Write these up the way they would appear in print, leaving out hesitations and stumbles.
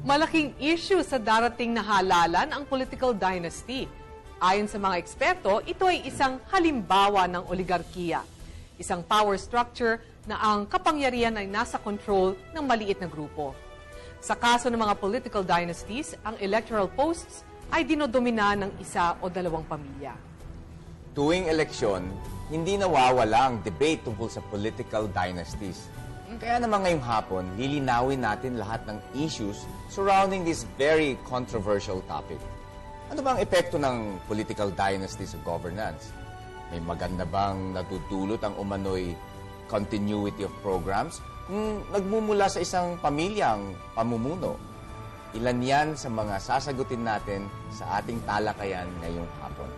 Malaking issue sa darating na halalan ang political dynasty. Ayon sa mga eksperto, ito ay isang halimbawa ng oligarkiya. Isang power structure na ang kapangyarihan ay nasa control ng maliit na grupo. Sa kaso ng mga political dynasties, ang electoral posts ay dinodomina ng isa o dalawang pamilya. Tuwing eleksyon, hindi nawawala ang debate tungkol sa political dynasties. Kaya naman ngayong hapon, lilinawin natin lahat ng issues surrounding this very controversial topic. Ano bang epekto ng political dynasty sa governance? May maganda bang natutulot ang umano'y continuity of programs kung nagmumula sa isang pamilyang pamumuno? Ilan yan sa mga sasagutin natin sa ating talakayan ngayong hapon.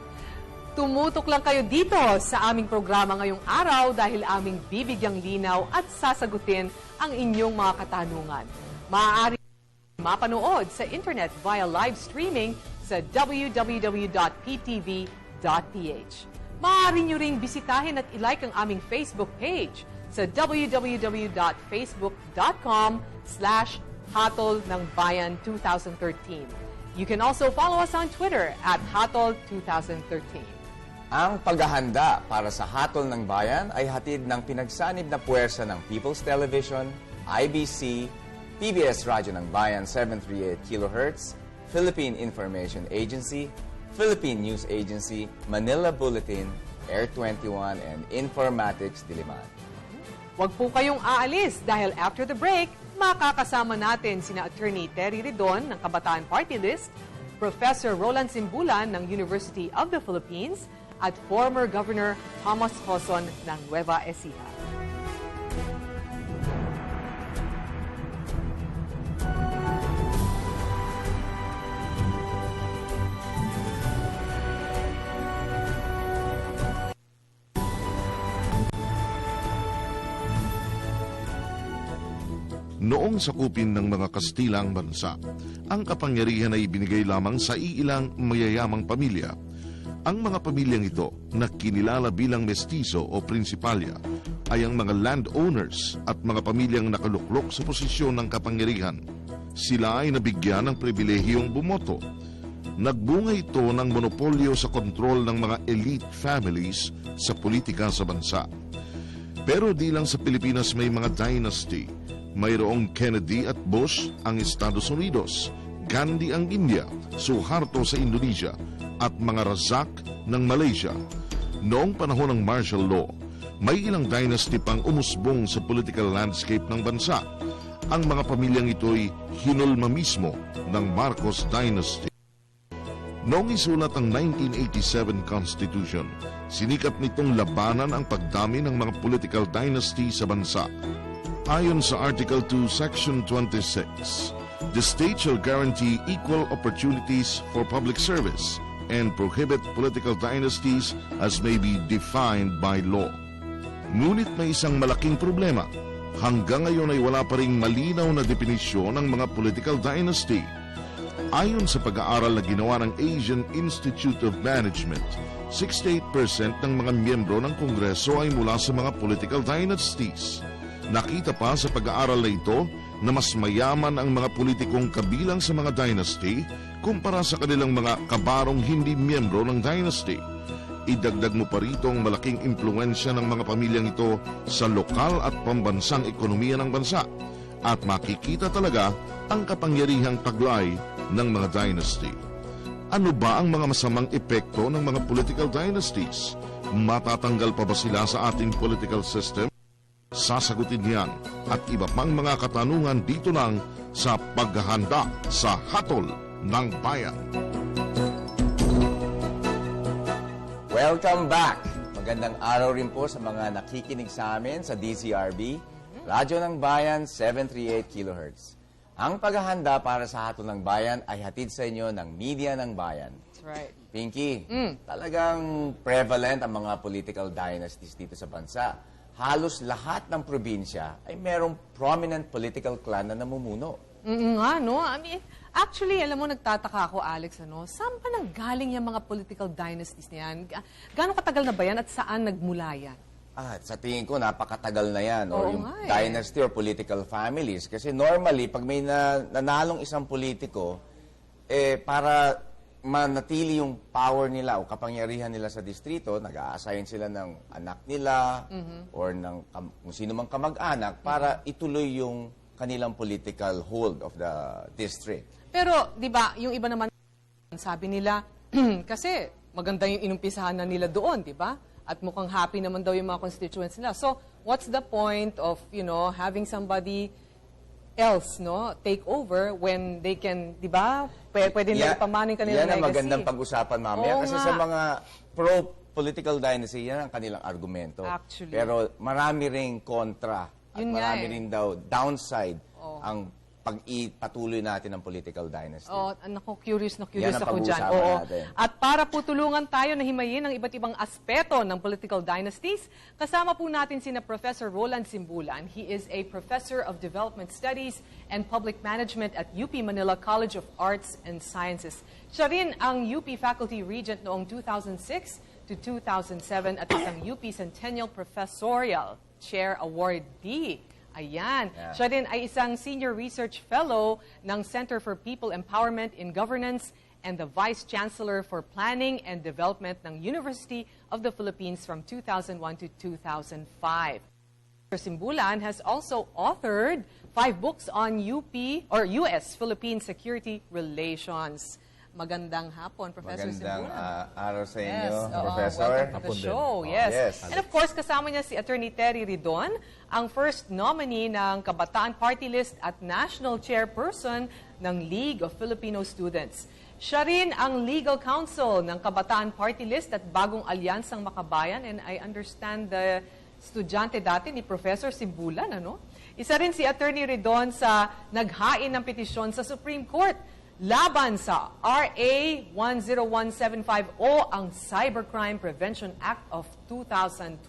Tumutok lang kayo dito sa aming programa ngayong araw dahil aming bibigyang linaw at sasagutin ang inyong mga katanungan. Maaari mapanood sa internet via live streaming sa www.ptv.ph. Maaari nyo ring bisitahin at ilike ang aming Facebook page sa www.facebook.com/Hatol ng Bayan 2013. You can also follow us on Twitter at Hatol2013. Ang paghahanda para sa Hatol ng Bayan ay hatid ng pinagsanib na puwersa ng People's Television, IBC, PBS Radyo ng Bayan 738 kHz, Philippine Information Agency, Philippine News Agency, Manila Bulletin, Air 21, and Informatics Diliman. Huwag po kayong aalis dahil after the break, makakasama natin sina Attorney Terry Ridon ng Kabataan Party List, Professor Roland Simbulan ng University of the Philippines, at former Governor Thomas Joson ng Nueva Ecija. Noong sakupin ng mga Kastila ang bansa, ang kapangyarihan ay binigay lamang sa iilang mayayamang pamilya. Ang mga pamilyang ito na kinilala bilang mestizo o prinsipalya ay ang mga landowners at mga pamilyang nakaluklok sa posisyon ng kapangyarihan. Sila ay nabigyan ng pribilehiyong bumoto. Nagbunga ito ng monopolyo sa kontrol ng mga elite families sa politika sa bansa. Pero di lang sa Pilipinas may mga dynasty. Mayroong Kennedy at Bush ang Estados Unidos, Gandhi ang India, Suharto sa Indonesia, at mga Razak ng Malaysia. Noong panahon ng martial law, may ilang dynasty pang umusbong sa political landscape ng bansa. Ang mga pamilyang ito'y hinulma mismo ng Marcos Dynasty. Noong isulat ang 1987 Constitution, sinikap nitong labanan ang pagdami ng mga political dynasty sa bansa. Ayon sa Article 2, Section 26, the state shall guarantee equal opportunities for public service and prohibit political dynasties as may be defined by law. Ngunit may isang malaking problema. Hanggang ngayon ay wala pa ring malinaw na definisyon ng mga political dynasty. Ayon sa pag-aaral na ginawa ng Asian Institute of Management, 68% ng mga miyembro ng Kongreso ay mula sa mga political dynasties. Nakita pa sa pag-aaral na ito na mas mayaman ang mga politikong kabilang sa mga dynasty kumpara sa kanilang mga kabarong hindi miyembro ng dynasty. Idagdag mo pa rito ang malaking impluensya ng mga pamilyang ito sa lokal at pambansang ekonomiya ng bansa at makikita talaga ang kapangyarihang taglay ng mga dynasty. Ano ba ang mga masamang epekto ng mga political dynasties? Matatanggal pa ba sila sa ating political system? Sasagutin yan at iba pang mga katanungan dito lang sa paghahanda sa Hatol ng Bayan. Welcome back! Magandang araw rin po sa mga nakikinig sa amin sa DZRB, Radyo ng Bayan 738 kHz. Ang paghahanda para sa Hatol ng Bayan ay hatid sa inyo ng Media ng Bayan. That's right. Pinky, talagang prevalent ang mga political dynasties dito sa bansa. Halos lahat ng probinsya ay merong prominent political clan na namumuno. Nga, no? I mean, actually, alam mo, nagtataka ako, Alex, ano? Saan pa nanggaling yung mga political dynasties niyan? Gaano katagal na ba yan at saan nagmula yan? Sa tingin ko, napakatagal na yan. Or Oo yung nga eh. dynasty or political families. Kasi normally, pag may nanalong isang politiko, para manatili yung power nila o kapangyarihan nila sa distrito, nag-a-assign sila ng anak nila or ng kung sino mang kamag-anak para ituloy yung kanilang political hold of the district. Pero, di ba, yung iba naman, sabi nila, kasi maganda yung inumpisahan na nila doon, di ba? At mukhang happy naman daw yung mga constituents nila. So, what's the point of, having somebody else, take over when they can, di ba? Pwede nila ipamana yung kanilang Yan ang legacy. magandang pag-usapan mamaya. Oo Kasi nga. sa mga pro-political dynasty, yan ang kanilang argumento. Actually. Pero marami ring kontra at Yun nga marami eh. rin daw downside ang pag-ipatuloy natin ng political dynasty. Oh, naku, curious na Yan curious ang ako dyan. pag-uusapan Oo. natin. At para po tulungan tayo na himayin ang iba't ibang aspeto ng political dynasties, kasama po natin sina Professor Roland Simbulan. He is a Professor of Development Studies and Public Management at UP Manila College of Arts and Sciences. Siya rin ang UP Faculty Regent noong 2006 to 2007 at isang UP Centennial Professorial Chair Awardee. Ayan. Yeah. Siya din ay isang Senior Research Fellow ng Center for People Empowerment in Governance and the Vice Chancellor for Planning and Development ng University of the Philippines from 2001 to 2005. Simbulan has also authored 5 books on UP or U.S.-Philippine security relations. Magandang hapon, Professor Magandang Simbulan. araw sa inyo, Yes, Professor. welcome to the show. Yes. Yes. And of course, kasama niya si Attorney Terry Ridon, ang first nominee ng Kabataan Party List at National Chairperson ng League of Filipino Students. Siya rin ang legal counsel ng Kabataan Party List at Bagong Alyansang Makabayan, and I understand the estudyante dati ni Professor Simbulan, ano? Isa rin si Attorney Ridon sa naghain ng petisyon sa Supreme Court laban sa RA 10175 o ang Cybercrime Prevention Act of 2012.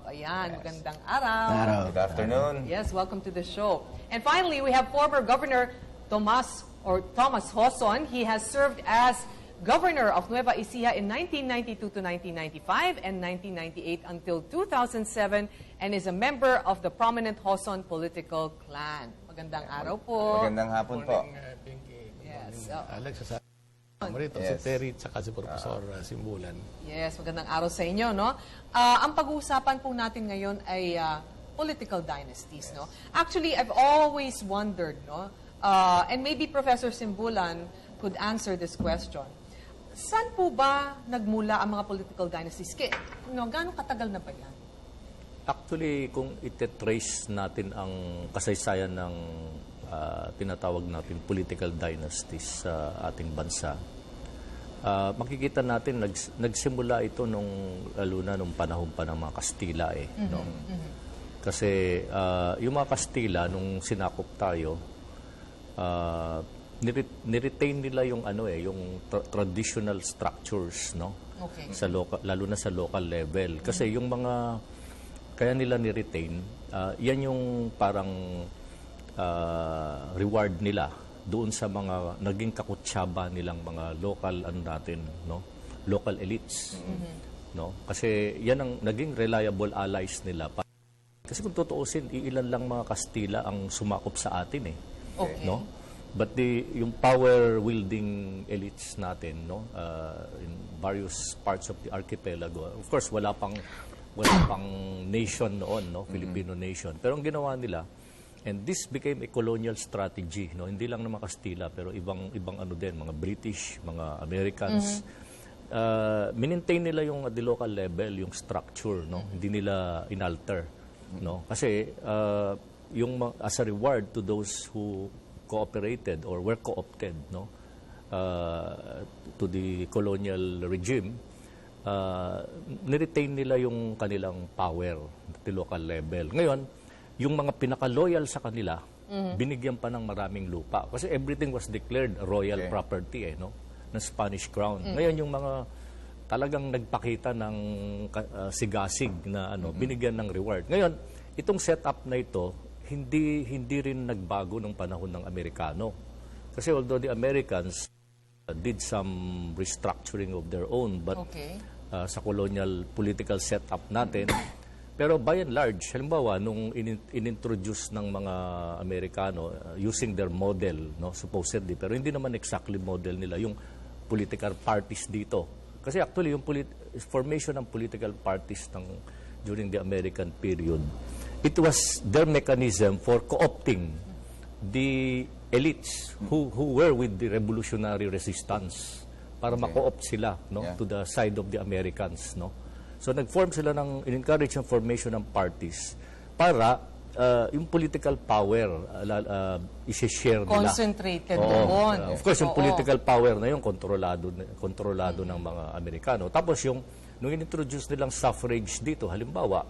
Ayan, magandang araw. Good afternoon. Yes, welcome to the show. And finally, we have former Governor Thomas Hoson. He has served as Governor of Nueva Ecija in 1992 to 1995 and 1998 until 2007 and is a member of the prominent Hoson political clan. Magandang araw po. Magandang hapon po. Yes. Alex, sa Marito, Yes. si Terry, at si Professor Simbulan. Yes, magandang araw sa inyo, no? Ang pag-uusapan po natin ngayon ay political dynasties, no? Actually, I've always wondered, no? And maybe Professor Simbulan could answer this question. Saan po ba nagmula ang mga political dynasties? Gano'ng katagal na ba yan? Actually, kung itetrace natin ang kasaysayan ng tinatawag natin political dynasties sa ating bansa, makikita natin nagsimula ito lalo na nung panahon pa ng mga Kastila no? Kasi yung mga Kastila nung sinakop tayo, niretain nila yung yung traditional structures, no? Okay. Sa lalo na sa local level. Kasi yung mga kaya nila ni-retain, yan yung parang reward nila doon sa mga naging kakutsaba nilang mga local local elites, no? Kasi yan ang naging reliable allies nila. Kasi kung tutuusin, iilan lang mga Kastila ang sumakop sa atin Okay. no? But yung power wielding elites natin, no, in various parts of the archipelago, of course wala pang nation noon, no, Filipino nation. Pero ang ginawa nila, and this became a colonial strategy, no? Hindi lang ng mga Kastila, pero ibang din, mga British, mga Americans. Maintain nila yung at the local level, yung structure, no? Hindi nila inalter, no? Kasi as a reward to those who cooperated or were co-opted, no? To the colonial regime, niretain nila yung kanilang power at the local level. Ngayon, yung mga pinaka-loyal sa kanila, binigyan pa ng maraming lupa. Kasi everything was declared royal property, no? Ng Spanish crown. Ngayon, yung mga talagang nagpakita ng sigasig na binigyan ng reward. Ngayon, itong setup na ito, hindi rin nagbago ng panahon ng Amerikano. Kasi although the Americans did some restructuring of their own, but sa colonial political setup natin, Pero by and large, halimbawa, nung inintroduce ng mga Amerikano using their model, no, supposedly, pero hindi naman exactly model nila, yung political parties dito. Kasi actually, yung formation ng political parties during the American period, it was their mechanism for co-opting the elites who were with the revolutionary resistance para ma-co-opt sila, no, to the side of the Americans, no. So nag-form sila in-encourage ang formation ng parties para yung political power i-share nila. Concentrated doon. Of course, yung political power na yun kontrolado ng mga Amerikano. Tapos nung in-introduce nilang suffrage dito, halimbawa,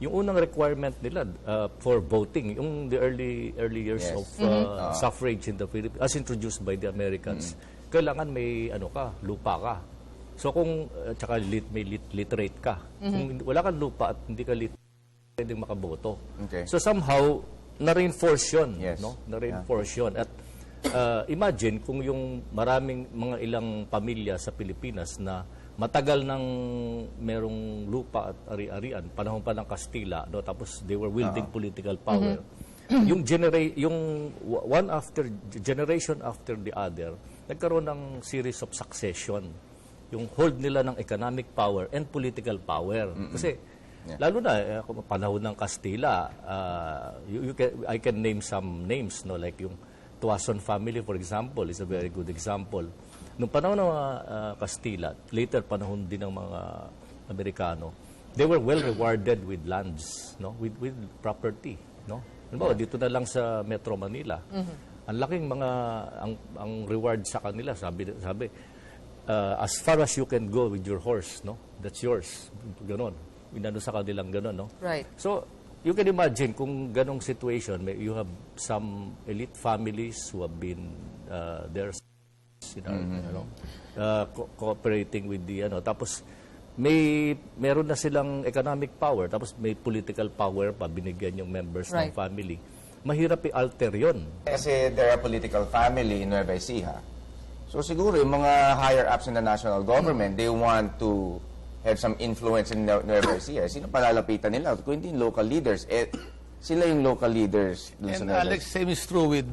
yung unang requirement nila for voting, yung the early years of suffrage in the Philippines, as introduced by the Americans, kailangan may lupa ka. So kung tsaka may literate ka. Kung wala kang lupa at hindi ka literate, pwedeng makaboto. Okay. So somehow na-reinforce 'yon, Yes. no? Na-reinforce 'yon. At imagine kung yung maraming mga ilang pamilya sa Pilipinas na matagal nang merong lupa at ari-arian, panahon pa ng Kastila, no? Tapos they were wielding political power. Yung generation after the other, nagkaroon ng series of succession. Yung hold nila ng economic power and political power. Kasi lalo na panahon ng Kastila, I can name some names, no, like yung Tuason family, for example, is a very good example. Nung panahon ng Kastila, later panahon din ng mga Amerikano, they were well rewarded with lands, no, with property, no. Halimbawa, dito na lang sa Metro Manila, ang laking ang reward sa kanila, sabi as far as you can go with your horse, no, that's yours. Ganon. Inano sa kanilang ganon, no. Right. So, you can imagine kung ganong situation, you have some elite families who have been there, cooperating with the tapos meron na silang economic power, tapos may political power pa binigyan yung members ng family. Mahirap i-alter yun. Kasi they're a political family in Nueva Ecija. So siguro yung mga higher-ups in the national government, they want to have some influence in Nueva Ecija. Sino palalapitan nila? Kung hindi yung local leaders, sila yung local leaders dun sa And Nueva Alex, same is true with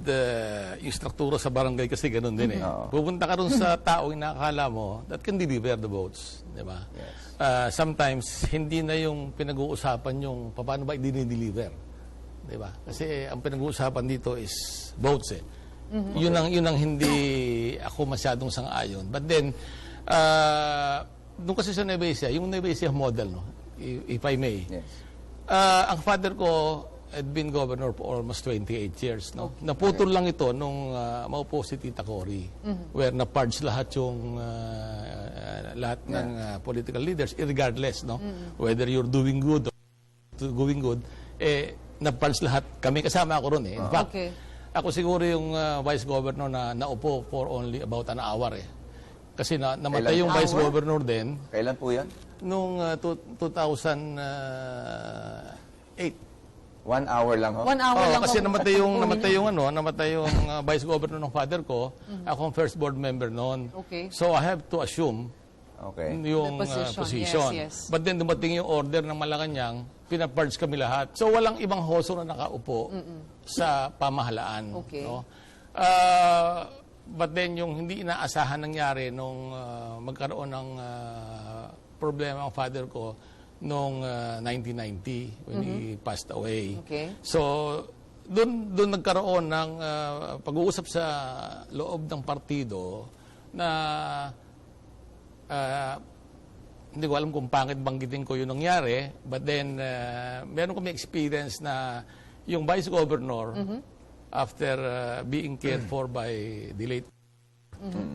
yung struktura sa barangay kasi ganun din eh. Pupunta ka rin sa taong inakala mo that can deliver the votes. Diba? Yes. Sometimes, hindi na yung pinag-uusapan yung paano ba i-deliver. Diba? Kasi ang pinag-uusapan dito is votes eh. Yun ang hindi ako masyadong sang-ayon. But then, doon kasi sa Nueva Ecija, yung Nueva Ecija model, no? If I may. Yes. Ang father ko had been governor for almost 28 years. No? Naputol lang ito nung maupo si Tita Cory, where na-purge lahat yung ng political leaders, regardless, no? Whether you're doing good or going good, na-purge lahat. Kami kasama ako ron eh. In fact, ako siguro yung vice governor na naupo for only about an hour eh. Kasi namatay yung vice governor din. Kailan po yan? Nung 2008. 1 hour lang ho? 1 hour lang. Kasi namatay yung vice governor ng father ko. Ako ang first board member noon. Okay. So I have to assume yung The position. Yes. But then dumating yung order ng Malacanang, pinapurge kami lahat. So walang ibang hoso na nakaupo sa pamahalaan. Okay. No? But then yung hindi inaasahan nangyari nung magkaroon ng problema ang father ko noong 1990 when he passed away. Okay. So doon nagkaroon ng pag-uusap sa loob ng partido na hindi ko alam kung pangit banggitin ko yung nangyari, but then meron kami experience na yung vice governor after being cared for by the late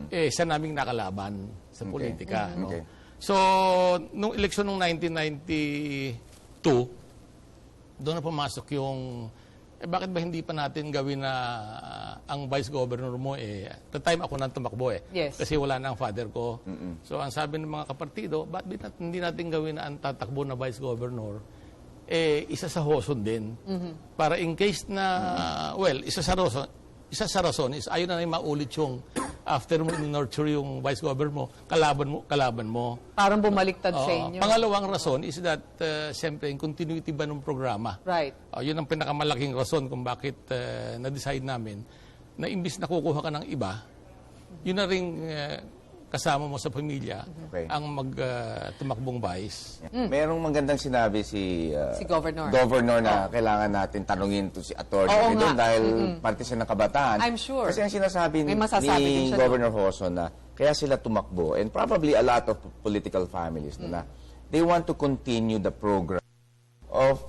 siya naming nakalaban sa politika. No? Okay. So, nung eleksyon ng 1992, doon na pumasok yung, bakit ba hindi pa natin gawin na ang vice governor mo the time ako nang tumakbo Yes. Kasi wala na ang father ko. So, ang sabi ng mga kapartido, bakit hindi natin gawin na ang tatakbo na vice governor, isa sa hoson din. Para in case na, isa sa rason is ayaw na maulit yung after mo nurture yung vice governor mo, kalaban mo. Parang bumaliktad sa inyo. Pangalawang rason is that, siyempre, yung continuity ba ng programa. Right. Yun ang pinakamalaking rason kung bakit na-decide namin na imbis na kukuha ka ng iba, yun na rin kasama mo sa pamilya ang tumakbong vice. Merong magandang sinabi si Governor. Governor na kailangan natin tanungin to si Atty. Oo doon nga. dahil parte siya ng kabataan. I'm sure. Kasi ang sinasabi May masasabi din ni siya Governor Hoso na kaya sila tumakbo and probably a lot of political families na they want to continue the program of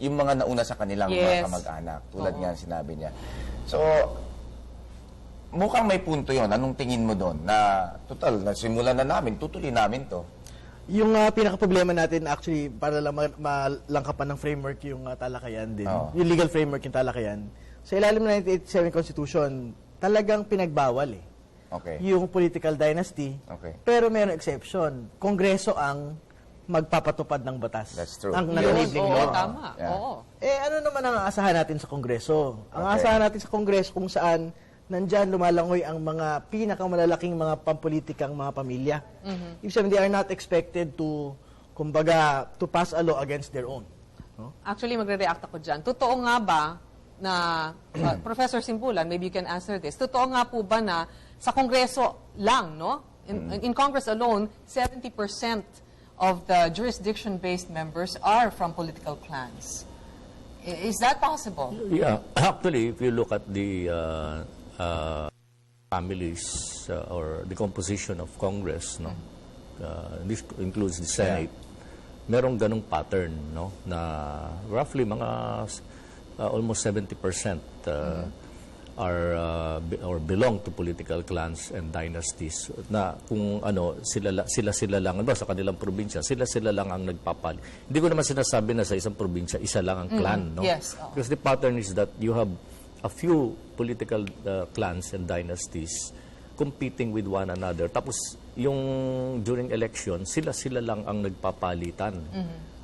yung mga nauna sa kanilang Yes. mga kamag-anak. Tulad nga sinabi niya. So, mukhang may punto yon. Anong tingin mo doon? Na, total, nasimulan na namin, tutuloy namin to. Yung pinaka-problema natin, actually, para lang malangkapan ng framework yung talakayan din, yung legal framework yung talakayan, sa ilalim ng 1987 Constitution, talagang pinagbawal Okay. yung political dynasty, Okay. pero mayroong exception. Kongreso ang magpapatupad ng batas. That's true. Ng Yes. enabling Oo, law. tama. Yeah. Oo. Ano naman ang aasahan natin sa Kongreso? Ang Okay. aasahan natin sa Kongreso kung saan nandyan lumalangoy ang mga pinakamalalaking mga pampolitikang mga pamilya. Ibig sabihin, they are not expected to, kumbaga, to pass a law against their own. No? Actually, magre-react ako dyan. Totoo nga ba na, Professor Simbulan, maybe you can answer this, totoo nga po ba na sa Kongreso lang, no? In Congress alone, 70% of the jurisdiction-based members are from political clans. Is that possible? Yeah, actually, if you look at the families or the composition of Congress, no, this includes the Senate. Merong ganong pattern, no, na roughly mga almost 70% are or belong to political clans and dynasties. Na kung ano sila lang ano sa kanilang probinsya, sila lang ang nagpapali. Hindi ko naman sinasabi na sa isang probinsya isa lang ang clan, no? Yes. Because the pattern is that you have a few political clans and dynasties competing with one another. Tapos yung during election, sila lang ang nagpapalitan.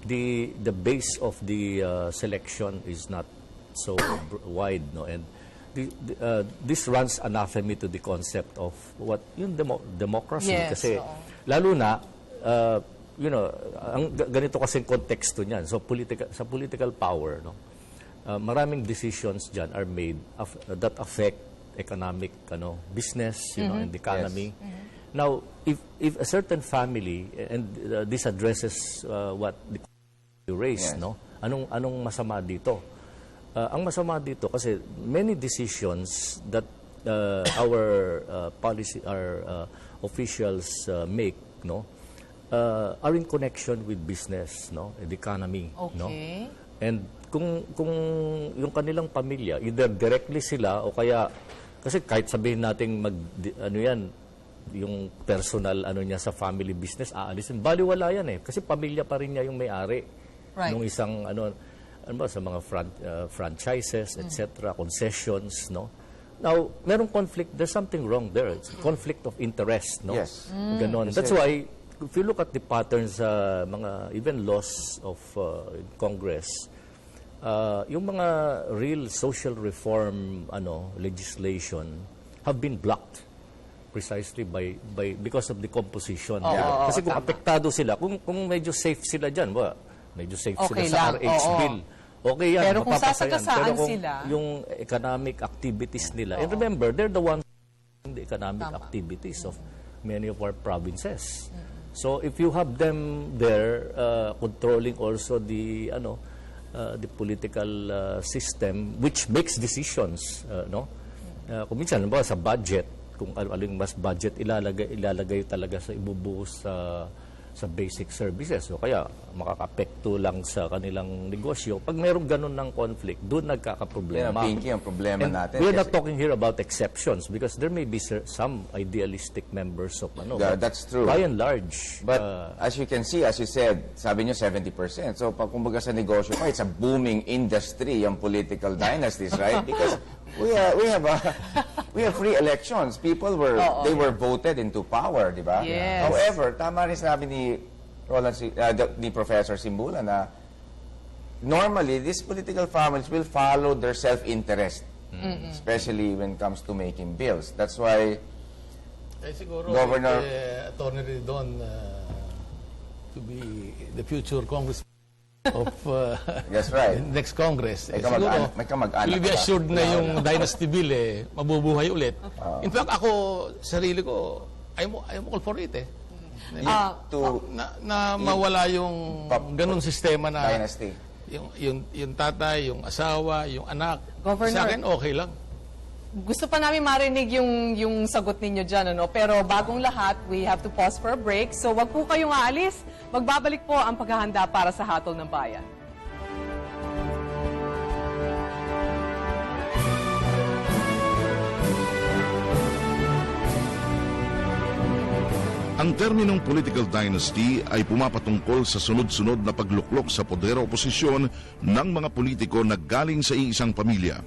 The base of the selection is not so wide, no, and this runs anathema to the concept of what yung democracy. Yes, Kasi lalo na ang ganito kasi konteksto niyan. So sa political power, no, maraming decisions dyan are made that affect economic business, and the economy. Now, if a certain family, and this addresses what you raised, no, anong masama dito? Ang masama dito kasi many decisions that our officials make, no, are in connection with business, no, the economy, no. And kung yung kanilang pamilya, either directly sila o kaya kasi kahit sabihin nating yung personal niya sa family business aalisin, baliwala yan kasi pamilya pa rin niya yung may-ari nung isang sa mga franchises, etc., concessions, no. Now, merong conflict, there's something wrong there. It's a conflict of interest, no. Yes. Ganon. That's why if you look at the patterns sa mga even laws of Congress, yung mga real social reform legislation have been blocked precisely because of the composition. Kasi kung apektado sila, kung medyo safe sila diyan, medyo safe Okay sila sa lang, RH bill. Okay yan, Pero kung mapapasa yan. sasagasaan Pero kung sila, yung economic activities nila, and remember, they're the ones in the economic activities of many of our provinces. So if you have them there controlling also the political system which makes decisions, no? Kung minsan sa budget, kung aling mas budget ilalagay talaga sa ibubuhos sa basic services. So kaya makakapekto lang sa kanilang negosyo. Pag mayroong ganun ng conflict, doon nagkakaproblema. Pinky ang problema natin. We're not talking here about exceptions because there may be some idealistic members of That's true. By and large. But as you can see, as you said, sabi nyo 70%. So pag kumbaga sa negosyo pa, it's a booming industry, yung political dynasties, right? Because we have free elections. People they were voted into power, di ba? Yes. However, tama rin sabi ni ni Professor Simbulan na normally these political families will follow their self-interest. especially when it comes to making bills. That's why Siguro, Governor- Attorney Ridon to be the future congressman of That's right. next Congress. May kamag-anak will be ka. assured na yung dynasty bill mabubuhay ulit. In fact, ako, sarili ko, I'm all for it na mawala yung ganun sistema na Dynasty. yung tatay, yung asawa, yung anak. Governor. Sa akin, okay lang. Gusto pa namin marinig yung sagot ninyo dyan, ano? Pero bagong lahat, we have to pause for a break. So wag po kayong aalis. Magbabalik po ang paghahanda para sa Hatol ng Bayan. Ang terminong political dynasty ay pumapatungkol sa sunod-sunod na pagluklok sa poder o posisyon ng mga politiko na galing sa iisang pamilya.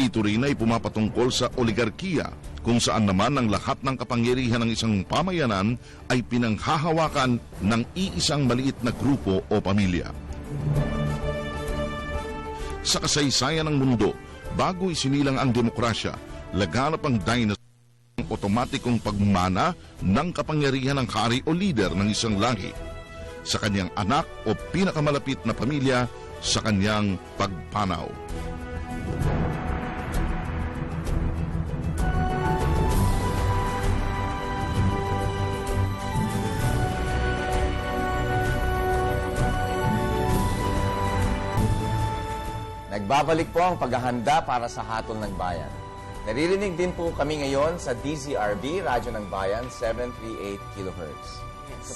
Ito rin ay pumapatungkol sa oligarkiya, kung saan naman ang lahat ng kapangyarihan ng isang pamayanan ay pinanghahawakan ng iisang maliit na grupo o pamilya. Sa kasaysayan ng mundo, bago isinilang ang demokrasya, laganap ang dynasty ang otomatikong pagmana ng kapangyarihan ng hari o leader ng isang lahi sa kanyang anak o pinakamalapit na pamilya sa kanyang pagpanaw. Nagbabalik po ang paghahanda para sa Hatol ng Bayan. Naririnig din po kami ngayon sa DZRB, Radyo ng Bayan, 738 kHz.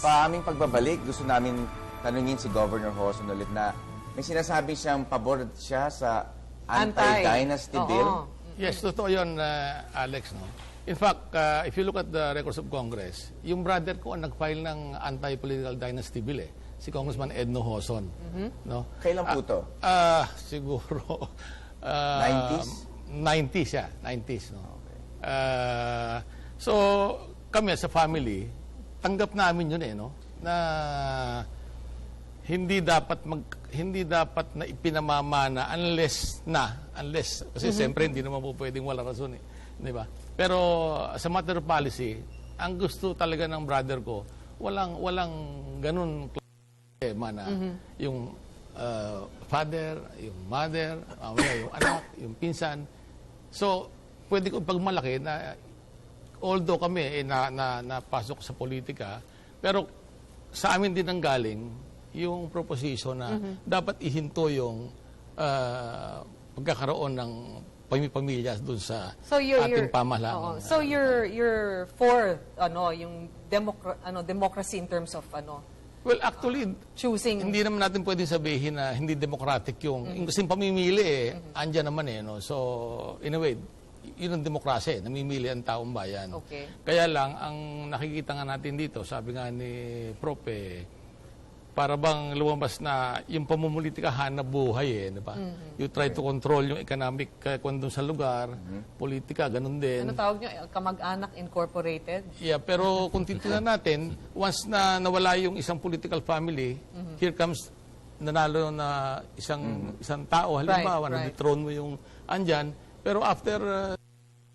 Sa aming pagbabalik, gusto namin tanungin si Governor Hoson ulit na may sinasabi siyang pabor siya sa anti-dynasty bill. Yes, totoo yun, Alex. No? In fact, if you look at the records of Congress, yung brother ko ang nag-file ng anti-political dynasty bill si Congressman Edno Hoson. No? Kailan po to? Siguro... 90s? 90s, 90s. No? So, kami sa family, tanggap namin yun no? Na hindi dapat na ipinamamana unless kasi siyempre hindi naman po pwedeng wala rason di ba? Pero sa matter of policy, ang gusto talaga ng brother ko, walang ganun tema na yung father, yung mother, yung anak, yung pinsan. So, pwede ko pagmalaki na although kami napasok sa politika, pero sa amin din ang galing yung proposition na dapat ihinto yung pagkakaroon ng pamilya doon sa ating pamahalaan. So you're for yung democracy in terms of Well, actually, choosing. hindi naman natin pwedeng sabihin na hindi democratic yung kasing pamimili andyan naman no. So, in a way, yun ang demokrasya namimili ang taong bayan. Okay. Kaya lang, ang nakikita nga natin dito, sabi nga ni Prof, para bang lumabas na yung pamumulitika hanap buhay di ba? You try to control yung economic kung sa lugar, politika, ganun din. Ano tawag nyo? Kamag-anak Incorporated? Yeah, pero kung titignan natin, once na nawala yung isang political family, here comes nanalo na isang tao, halimbawa, na-dethrone mo yung andyan, pero after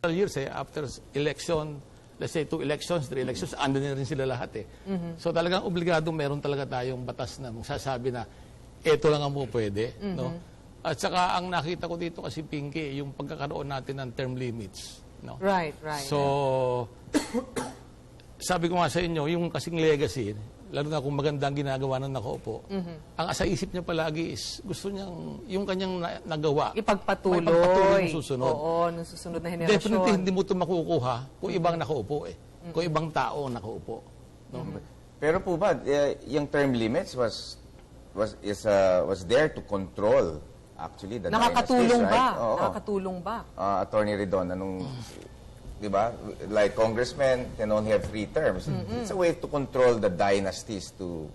years, after election, let's say 2 elections, 3 elections, ando na rin sila lahat So talagang obligado meron talaga tayong batas na magsasabi na eto lang ang pwede. No? At saka ang nakita ko dito kasi, Pinky, yung pagkakaroon natin ng term limits. No? Right. So, sabi ko nga sa inyo, yung kasing legacy, lalo na kung magandang ginagawa ng nakaupo, ang asa isip niya palagi is gusto niyang yung kanyang nagawa Ipagpatuloy ng susunod. Oo, ng susunod na henerasyon. Definitely hindi mo ito makukuha kung ibang nakaupo kung ibang tao ang nakaupo. No? Pero po ba, yung term limits was there to control actually the Nakakatulong dynasties, right? ba? Nakakatulong ba? Attorney Ridon, di ba? Like congressmen can only have 3 terms. It's a way to control the dynasties to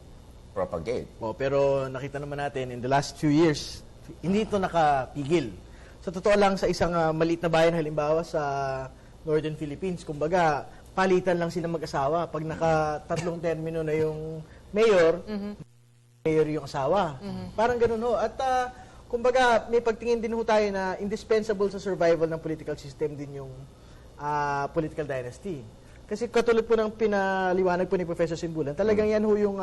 propagate. Pero nakita naman natin in the last few years, hindi ito nakapigil. Sa totoo lang, sa isang maliit na bayan, halimbawa sa Northern Philippines, kumbaga, palitan lang sila mag-asawa. Pag naka-3 termino na yung mayor, mayor yung asawa. Parang ganun At kumbaga, may pagtingin din ho tayo na indispensable sa survival ng political system din yung political dynasty. Kasi katulad po ng pinaliwanag po ni Professor Simbulan, talagang yan ho yung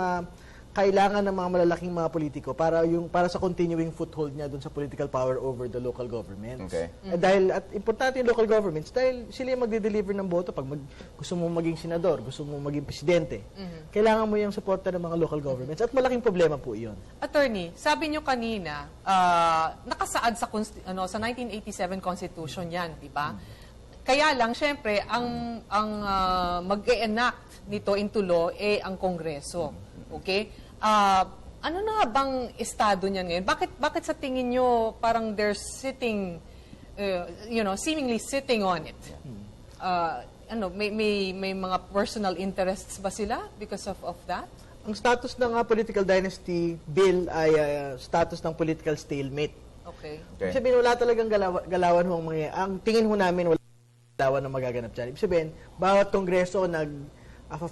kailangan ng mga malalaking mga politiko para sa continuing foothold niya dun sa political power over the local governments. Okay. At importante yung local governments dahil sila yung magde-deliver ng boto pag gusto mo maging senador, gusto mo maging presidente. Kailangan mo yung suporta ng mga local governments at malaking problema po iyon. Attorney, sabi nyo kanina, nakasaad sa 1987 Constitution yan, di ba? Kaya lang, syempre, ang mag-e-enact nito into law ang Kongreso. Okay? Ano na nga bang estado niyan ngayon? Bakit sa tingin nyo parang they're sitting, seemingly sitting on it? May mga personal interests ba sila because of that? Ang status ng political dynasty bill ay status ng political stalemate. Okay. Ibig sabihin, wala talagang galawan ho ang mangyayari. Ang tingin ho namin, wala galawan na magaganap dyan. Ibig sabihin, bawat kongreso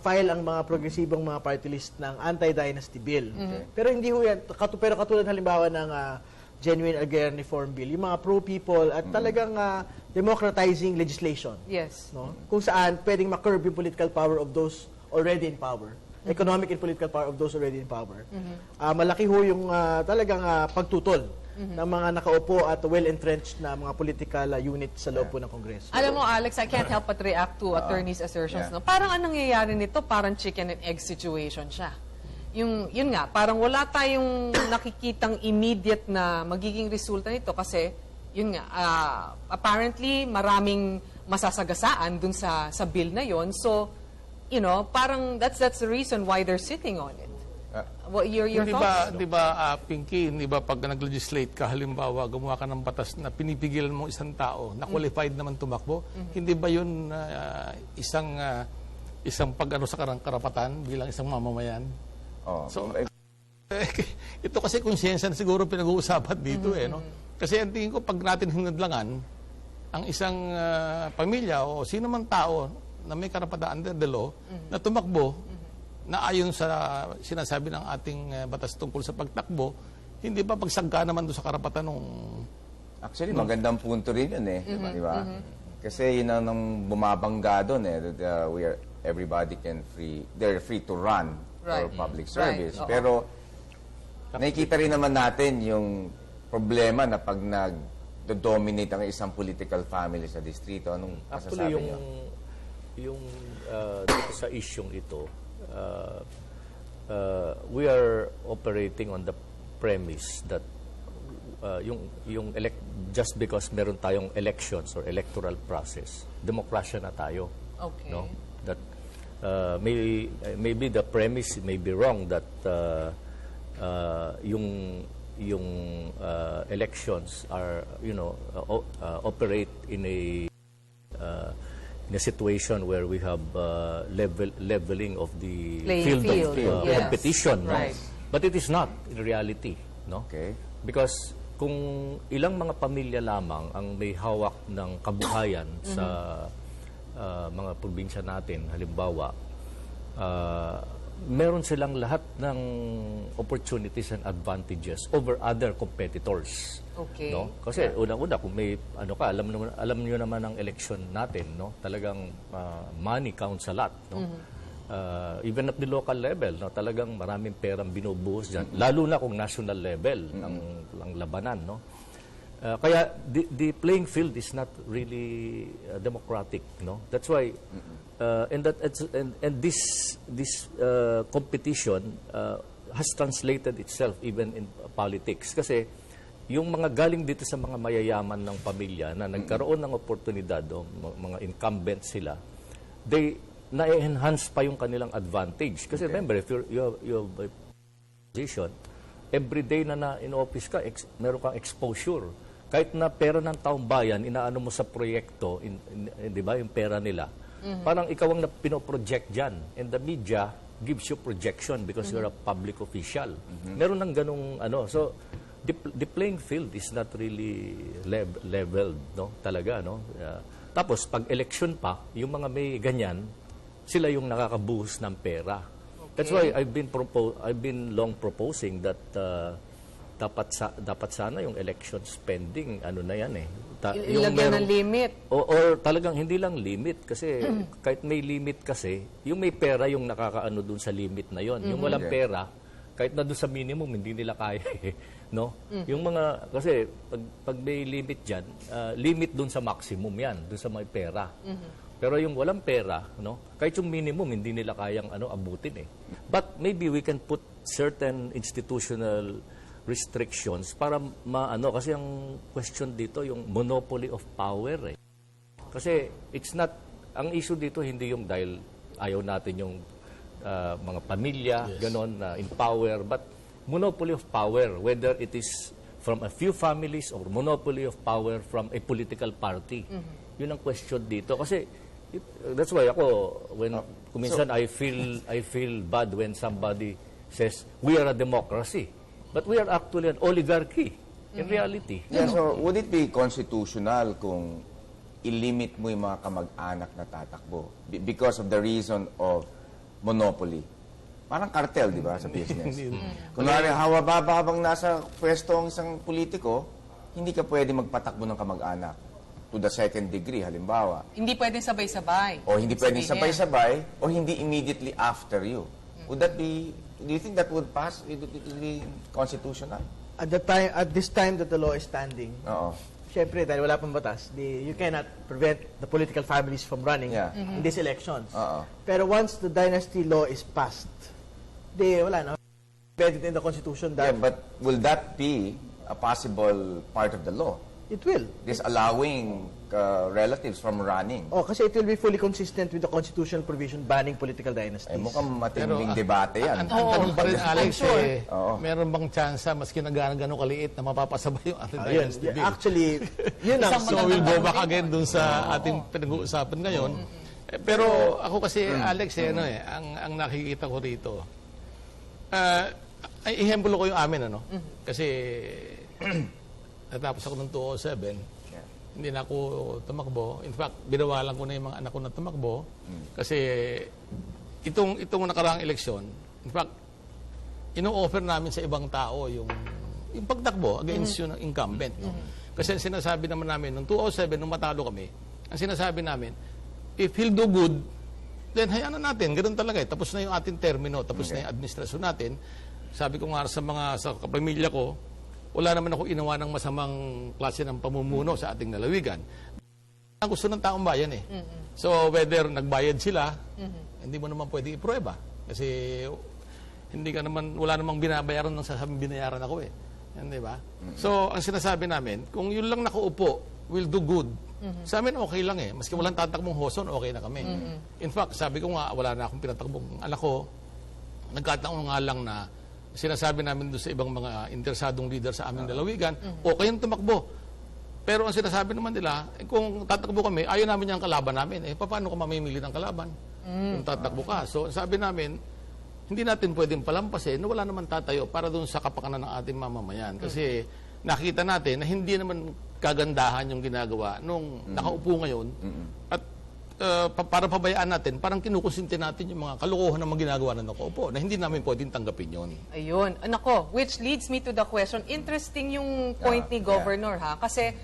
file ang mga progresibong mga party list ng anti-dynasty bill. Pero hindi ho yan, pero katulad halimbawa ng genuine agrarian reform bill, yung mga pro-people at talagang democratizing legislation. Yes. No? Kung saan pwedeng ma-curb yung political power of those already in power. Economic and political power of those already in power. Malaki ho yung talagang pagtutol ng mga nakaupo at well-entrenched na mga political units sa loob po ng Kongreso. Alam mo, Alex, I can't help but react to attorney's assertions. No? Parang anong nangyayari nito, parang chicken and egg situation siya. Yun nga, parang wala tayong nakikitang immediate na magiging resulta nito kasi, yun nga, apparently maraming masasagasaan dun sa bill na yon. So, parang that's the reason why they're sitting on it. What your thoughts? Di ba, Pinky, di ba pag nag-legislate ka, halimbawa, gumawa ka ng batas na pinipigilan mo isang tao na qualified naman tumakbo, hindi ba yun isang pag-ano sa karapatan bilang isang mamamayan? So, ito kasi konsyensya na siguro pinag-uusapan dito no? Kasi ang tingin ko, pag natin hinadlangan, ang isang pamilya o sino man tao na may karapatan under the law, na tumakbo, na ayon sa sinasabi ng ating batas tungkol sa pagtakbo, hindi ba pagsangka naman doon sa karapatan ng... Actually, magandang punto rin yun di ba? Kasi yun ang bumabangga doon they're free to run for public service. Right. Pero nakikita rin naman natin yung problema na pag nag-dominate ang isang political family sa distrito. Anong masasabi niyo? Yung dito sa isyong ito, we are operating on the premise that just because meron tayong elections or electoral process, demokrasya na tayo. Okay. No? That maybe the premise may be wrong that yung elections are operate in a situation where we have leveling of the Playing field. of Yes. competition. No? Right. But it is not in reality. No? Okay. Because kung ilang mga pamilya lamang ang may hawak ng kabuhayan sa mga probinsya natin, halimbawa, meron silang lahat ng opportunities and advantages over other competitors. Okay. No? Kasi unang-una kung may alam niyo naman ang election natin, no? Talagang money counts a lot, no? Even at the local level, no? Talagang maraming perang binubuhos diyan, lalo na kung national level ang labanan, no? Kaya the playing field is not really democratic, no? That's why and this competition has translated itself even in politics kasi yung mga galing dito sa mga mayayaman ng pamilya na nagkaroon ng oportunidad o mga incumbent sila, they na-enhance pa yung kanilang advantage kasi remember, if you have a position, every day na in office ka, meron kang exposure. Kahit na pera ng taong bayan, inaano mo sa proyekto, di ba, yung pera nila. Parang ikaw ang pinoproject dyan. And the media gives you projection because you're a public official. Meron ng ganong, so, the playing field is not really leveled, no? Talaga, no? Tapos, pag election pa, yung mga may ganyan, sila yung nakakabuhos ng pera. That's why I've been long proposing that dapat sana yung election spending ano na yan eh. Ilagyan ng limit. Or talagang hindi lang limit kasi kahit may limit kasi, yung may pera yung nakakaano dun sa limit na yon. Yung walang pera, kahit na dun sa minimum hindi nila kaya eh, no? Yung mga kasi pag may limit diyan, limit dun sa maximum yan, dun sa may pera. Pero yung walang pera, no? Kahit yung minimum hindi nila kayang abutin eh. But maybe we can put certain institutional restrictions para kasi ang question dito yung monopoly of power eh. Kasi it's not, ang issue dito hindi yung dahil ayaw natin yung mga pamilya, ganon, in power, but monopoly of power, whether it is from a few families or monopoly of power from a political party. Yun ang question dito. Kasi that's why ako, kuminsan I feel bad when somebody says, we are a democracy. But we are actually an oligarchy in reality. Yeah, so would it be constitutional kung ilimit mo yung mga kamag-anak na tatakbo because of the reason of monopoly? Parang cartel, di ba, sa business? Kunwari, habang nasa pwesto ang isang politiko, hindi ka pwede magpatakbo ng kamag-anak to the second degree, halimbawa. Hindi pwedeng sabay-sabay. O hindi pwedeng sabay-sabay, o hindi immediately after you. Would that be, do you think that would pass? It would be constitutional? At this time that the law is standing, Oo. syempre, dahil wala pang batas, you cannot prevent the political families from running in these elections. Pero once the dynasty law is passed, wala na. Embedded in the Constitution that... Yeah, but will that be a possible part of the law? It will. Disallowing relatives from running. Kasi it will be fully consistent with the constitutional provision banning political dynasties. Mukhang matinding debate yan. Ang tanong pa rin, Alex, meron bang tsansa, maski na gano'ng kaliit, na mapapasabay yung ating dynasty bill? Actually, yun ang... So we'll go back again dun sa ating pinag-uusapan ngayon. Pero ako kasi, Alex, ang nakikita ko rito, ihembolo ko yung amin, Kasi natapos ako ng 2007, hindi na ako tumakbo. In fact, binawalan ko na yung mga anak ko na tumakbo kasi itong nakaraang eleksyon, in fact, ino-offer namin sa ibang tao yung pagtakbo against yung incumbent. Kasi ang sinasabi naman namin, noong 2007, nung matalo kami, ang sinasabi namin, if he'll do good, then hayaan na natin. Ganun talaga eh. Tapos na yung ating termino, tapos na yung administrasyon natin. Sabi ko nga sa kapamilya ko, wala naman ako inawa ng masamang klase ng pamumuno sa ating lalawigan. Ang gusto ng taong bayan eh. So whether nagbayad sila, hindi mo naman pwede iprueba. Kasi wala namang binabayaran ng sasabing binayaran ako eh. Hindi ba? So ang sinasabi namin, kung yun lang nakaupo, will do good. Sa amin okay lang eh. Maski walang tatakbong hoson, okay na kami. In fact, sabi ko nga, wala na akong pinatakbong anak ko. Nagkataon nga lang na sinasabi namin doon sa ibang mga interesadong leader sa aming lalawigan, okay yung tumakbo. Pero ang sinasabi naman nila, kung tatakbo kami, ayaw namin yung kalaban namin. Paano ka mamimili ng kalaban? Kung tatakbo ka. So sabi namin, hindi natin pwedeng palampasin na wala naman tatayo para doon sa kapakanan ng ating mamamayan. Kasi nakita natin na hindi naman kagandahan yung ginagawa nung nakaupo ngayon. At para pabayaan natin, parang kinukusinti natin yung mga kalokohan na mga ginagawa na nakaupo na hindi namin pwedeng tanggapin yun. Ayun. Nako, which leads me to the question. Interesting yung point ni Governor, ha? Kasi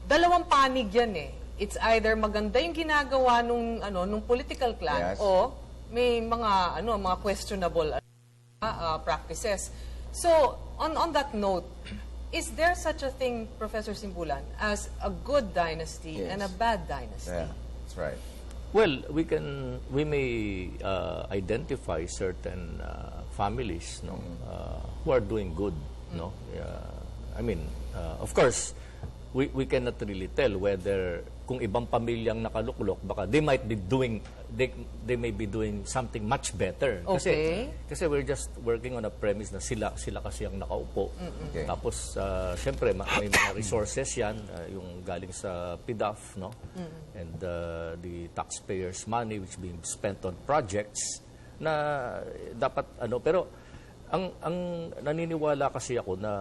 dalawang panig yan eh. It's either maganda yung ginagawa nung political clan o may mga questionable practices. So, on that note, is there such a thing, Professor Simbulan, as a good dynasty and a bad dynasty? Yeah, that's right. Well, we may identify certain families, who are doing good, I mean, of course, we cannot really tell whether kung ibang pamilyang nakaluklok, baka they may be doing something much better. Okay. Kasi we're just working on a premise na sila kasi ang nakaupo. Okay. Tapos syempre may mga resources yan, yung galing sa PDAF, and the taxpayers' money which being spent on projects na dapat pero ang naniniwala kasi ako na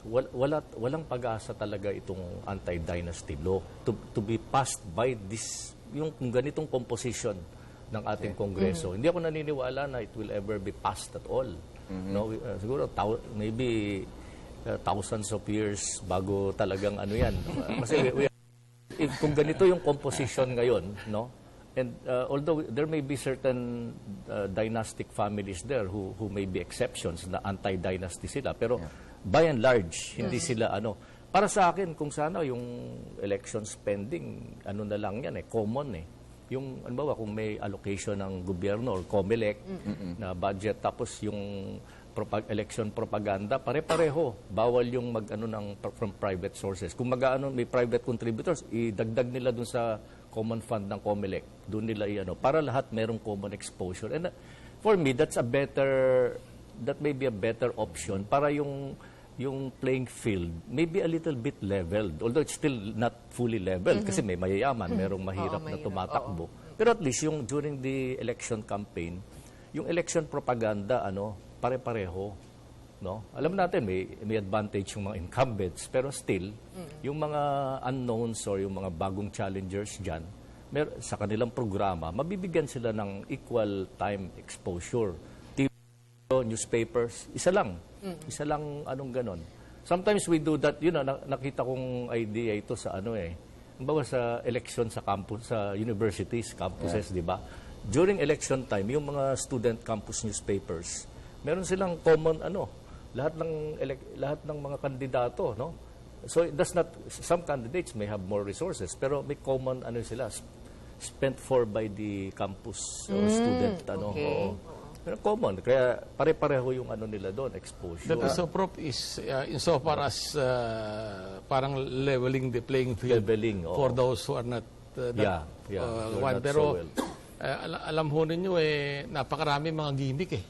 walang pag-asa talaga itong anti-dynasty law to be passed by this, yung ganitong composition ng ating Kongreso. Hindi ako naniniwala na it will ever be passed at all. No, siguro maybe thousands of years bago talagang ano yan. Kasi kung ganito yung composition ngayon, no? And although there may be certain dynastic families there who may be exceptions na anti-dynasty sila, pero by and large hindi sila ano. Para sa akin kung sana yung election spending ano na lang yan common Yung ano ba kung may allocation ng gobyerno or COMELEC na budget tapos yung election propaganda, pare-pareho. Bawal yung mag-ano from private sources. Kung may private contributors, idagdag nila dun sa common fund ng COMELEC. Doon nila para lahat merong common exposure. And for me, that may be a better option para yung playing field maybe a little bit leveled. Although it's still not fully leveled kasi may mayayaman, merong mahirap na tumatakbo. Pero at least yung during the election campaign, yung election propaganda pare-pareho, no? Alam natin may advantage yung mga incumbents, pero still yung mga unknowns or yung mga bagong challengers diyan, sa kanilang programa, mabibigyan sila ng equal time exposure. TV, newspapers, isa lang anong ganon. Sometimes we do that, nakita kong idea ito sa Halimbawa sa election sa campus, sa universities, campuses, di ba? During election time, yung mga student campus newspapers, meron silang common lahat ng mga kandidato, no? So that's not, some candidates may have more resources, pero may common sila spent for by the campus student okay. Pero common, kaya pare-pareho yung nila doon, exposure. That also, Prof, is insofar as parang leveling the playing field for those who are not one. Pero alam ho ninyo napakarami mga gimmick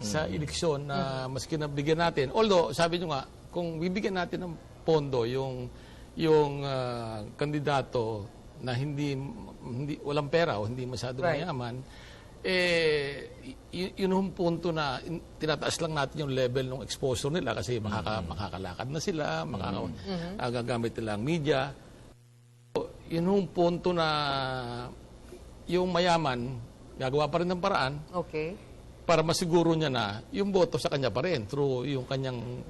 sa eleksyon na maski nabigyan natin. Although, sabi nyo nga, kung bibigyan natin ng pondo yung kandidato na hindi walang pera o hindi masyado mayaman, yun yung punto na tinataas lang natin yung level ng exposure nila kasi makakalakad na sila, gagamit nila ang media. Yun yung punto na yung mayaman, gagawa pa rin ng paraan para masiguro niya na yung boto sa kanya pa rin through yung kanyang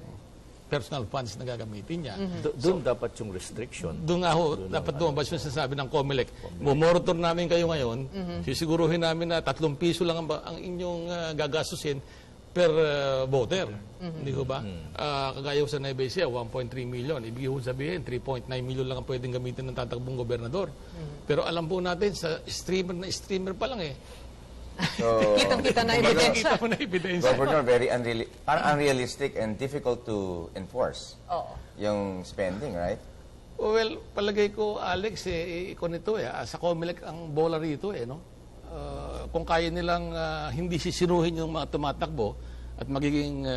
personal funds na gagamitin niya. Doon dapat yung restriction. Doon nga ho, dapat lumabas yung sinasabi ng COMELEC. Mumonitor namin kayo ngayon, sisiguruhin namin na 3 piso lang ang inyong gagastusin per voter. Hindi ko ba? Kagaya sa Nueva Ecija, 1.3 million. Ibig sabihin, 3.9 million lang ang pwedeng gamitin ng tatakbong gobernador. Pero alam po natin, sa streamer pa lang So, Kitang-kita na ebidensya. Governor, parang unrealistic and difficult to enforce yung spending, right? Well, palagay ko, Alex, ikon ito sa COMELEC ang bola rito no? Kung kaya nilang hindi sisinuhin yung mga tumatakbo at magiging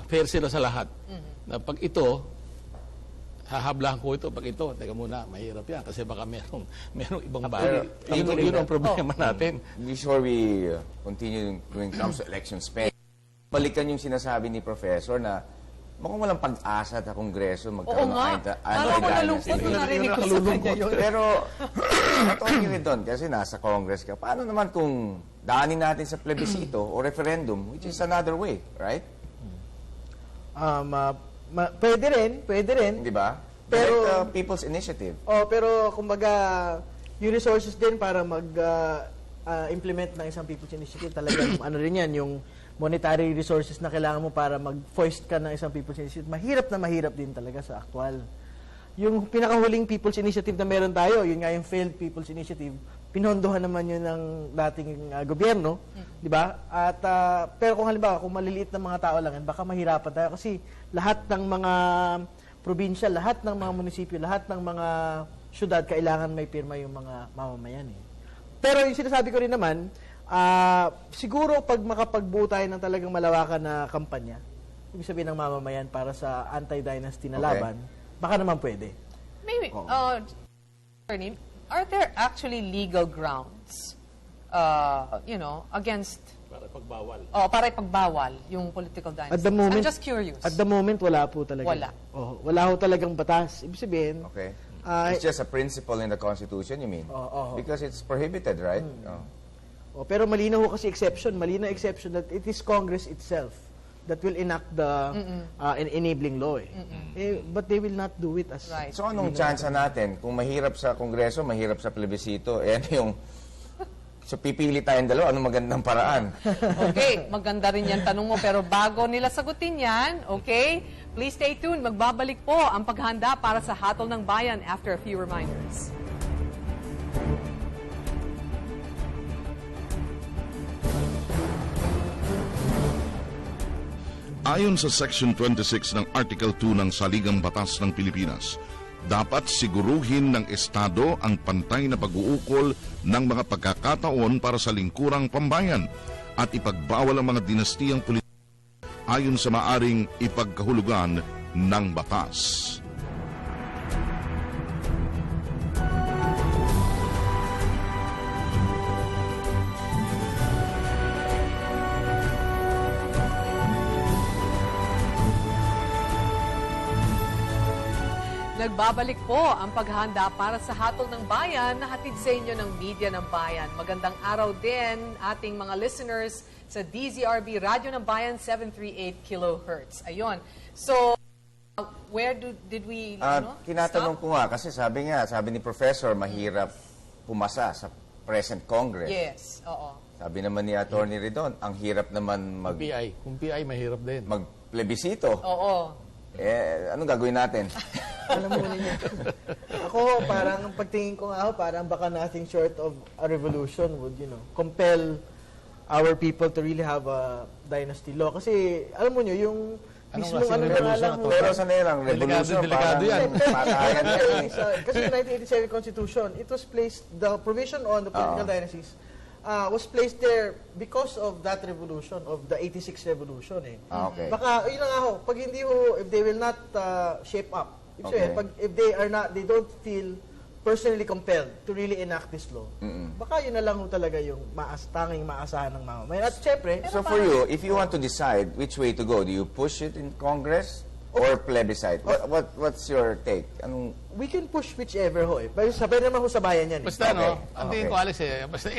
fair sila sa lahat. Na pag ito, hahablahan ko ito, pag ito, teka muna, mahirap yan kasi baka merong ibang bagay. Yun ang problema natin. Before we continue when it comes to election spending, balikan yung sinasabi ni Professor na mukhang walang pag-asa sa Kongreso magkaroon ng anti-dynasty. Pero, natawagin rin doon kasi nasa Congress ka. Paano naman kung daanin natin sa plebisito o referendum, which is another way, right? Pwede rin. Di ba? Pero people's initiative. Pero kumbaga yung resources din para mag-implement ng isang people's initiative talagang rin yan, yung monetary resources na kailangan mo para mag-foist ka ng isang people's initiative. Mahirap din talaga sa actual. Yung pinakahuling people's initiative na meron tayo, yun nga yung failed people's initiative, pinondohan naman yun ng dating gobyerno, di ba? At pero kung halimbawa, kung maliliit na mga tao lang yan, baka mahirapan tayo kasi lahat ng mga probinsya, lahat ng mga munisipyo, lahat ng mga syudad, kailangan may pirma yung mga mamamayan. Pero yung sinasabi ko rin naman, siguro pag makapagbuo tayo ng talagang malawakan na kampanya, ibig sabihin ng mamamayan para sa anti-dynasty na laban, baka naman pwede. Maybe, are there actually legal grounds, against para ipagbawal yung political dynasty? At the moment, I'm just curious. At the moment, wala po talaga. Wala. Wala ho talagang batas. Ibig sabihin, it's just a principle in the Constitution, you mean? Because it's prohibited, right? pero malinaw ho kasi exception. Malinaw exception that it is Congress itself that will enact the enabling law. But they will not do it as... Right. So anong chance natin? Kung mahirap sa Kongreso, mahirap sa plebisito, ano yung... So pipili tayong dalawa, anong magandang paraan? Okay, maganda rin yan tanong mo. Pero bago nila sagutin yan, okay, please stay tuned. Magbabalik po ang paghanda para sa Hatol ng Bayan after a few reminders. Ayon sa Section 26 ng Article 2 ng Saligang Batas ng Pilipinas, dapat siguruhin ng Estado ang pantay na pag-uukol ng mga pagkakataon para sa lingkurang pambayan at ipagbawal ang mga dinastiyang politika ayon sa maaring ipagkahulugan ng batas. Nagbabalik po ang paghahanda para sa Hatol ng Bayan na hatid sa inyo ng Media ng Bayan. Magandang araw din ating mga listeners sa DZRB Radyo ng Bayan 738 kHz. Ayun. So, where did we Tinatanong stop? ko nga, kasi sabi ni Professor, mahirap pumasa sa present Congress. Yes, oo. Sabi naman ni Attorney Ridon, ang hirap naman Kung PI, mahirap din. magplebisito. Oo. Anong gagawin natin? Alam mo ninyo. Ako, parang pagtingin ko nga ako, parang baka nothing short of a revolution would, compel our people to really have a dynasty law. Kasi, alam mo nyo, yung mismong revolution Pero sanay lang, revolution, Delikado yan. Patayan yan. Kasi yung 1987 Constitution, it was placed, the provision on the political dynasties was placed there because of that revolution, of the 86 revolution. Okay. Baka, yun lang ako, pag hindi if they will not shape up, Okay. if they don't feel personally compelled to really enact this law, baka yun na lang talaga yung tanging maasahan ng mamamayan. At syempre, So for you, if you want to decide which way to go, do you push it in Congress or plebiscite? What's your take? we can push whichever ho Pero sabi naman ho sa bayan yan. Basta, Okay. ang tingin ko, Alex, basta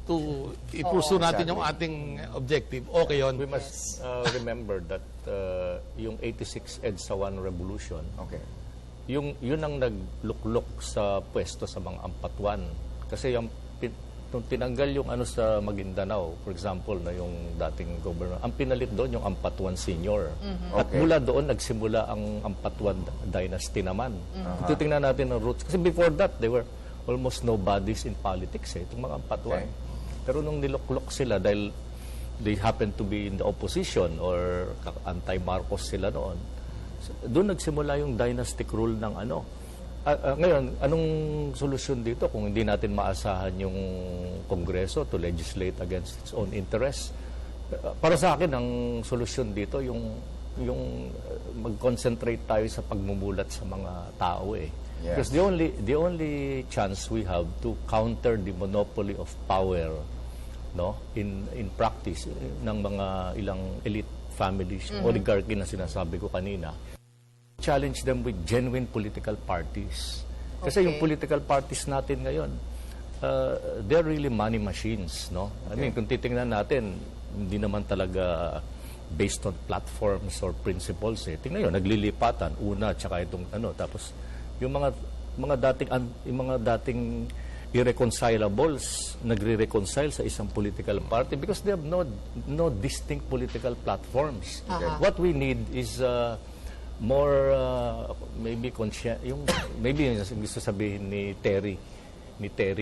to ipuso natin yung ating objective, okay yun. We must remember that yung 86 EDSA 1 revolution, Okay. yun ang nagluklok sa pwesto sa mga ampatuan. Kasi yung nung tinanggal yung sa Maguindanao, for example, na yung dating governor, ang pinalit doon yung Ampatuan Senior. At Okay. mula doon nagsimula ang Ampatuan Dynasty naman. Kung titingnan natin ang roots, kasi before that, they were almost nobodies in politics, itong mga Ampatuan. Okay. Pero nung niluklok sila dahil they happen to be in the opposition or anti-Marcos sila noon, doon nagsimula yung dynastic rule ng ngayon, anong solusyon dito kung hindi natin maasahan yung Kongreso to legislate against its own interests? Para sa akin, ang solusyon dito yung mag-concentrate tayo sa pagmumulat sa mga tao Yes. Because the only chance we have to counter the monopoly of power in practice ng mga ilang elite families, oligarchy na sinasabi ko kanina, challenge them with genuine political parties. Kasi yung political parties natin ngayon, they're really money machines, no? I mean, kung titingnan natin, hindi naman talaga based on platforms or principles. Tingnan yun, naglilipatan, una, tsaka itong tapos yung mga dating irreconcilables nagre-reconcile sa isang political party because they have no distinct political platforms. What we need is more maybe maybe gusto sabihin ni Terry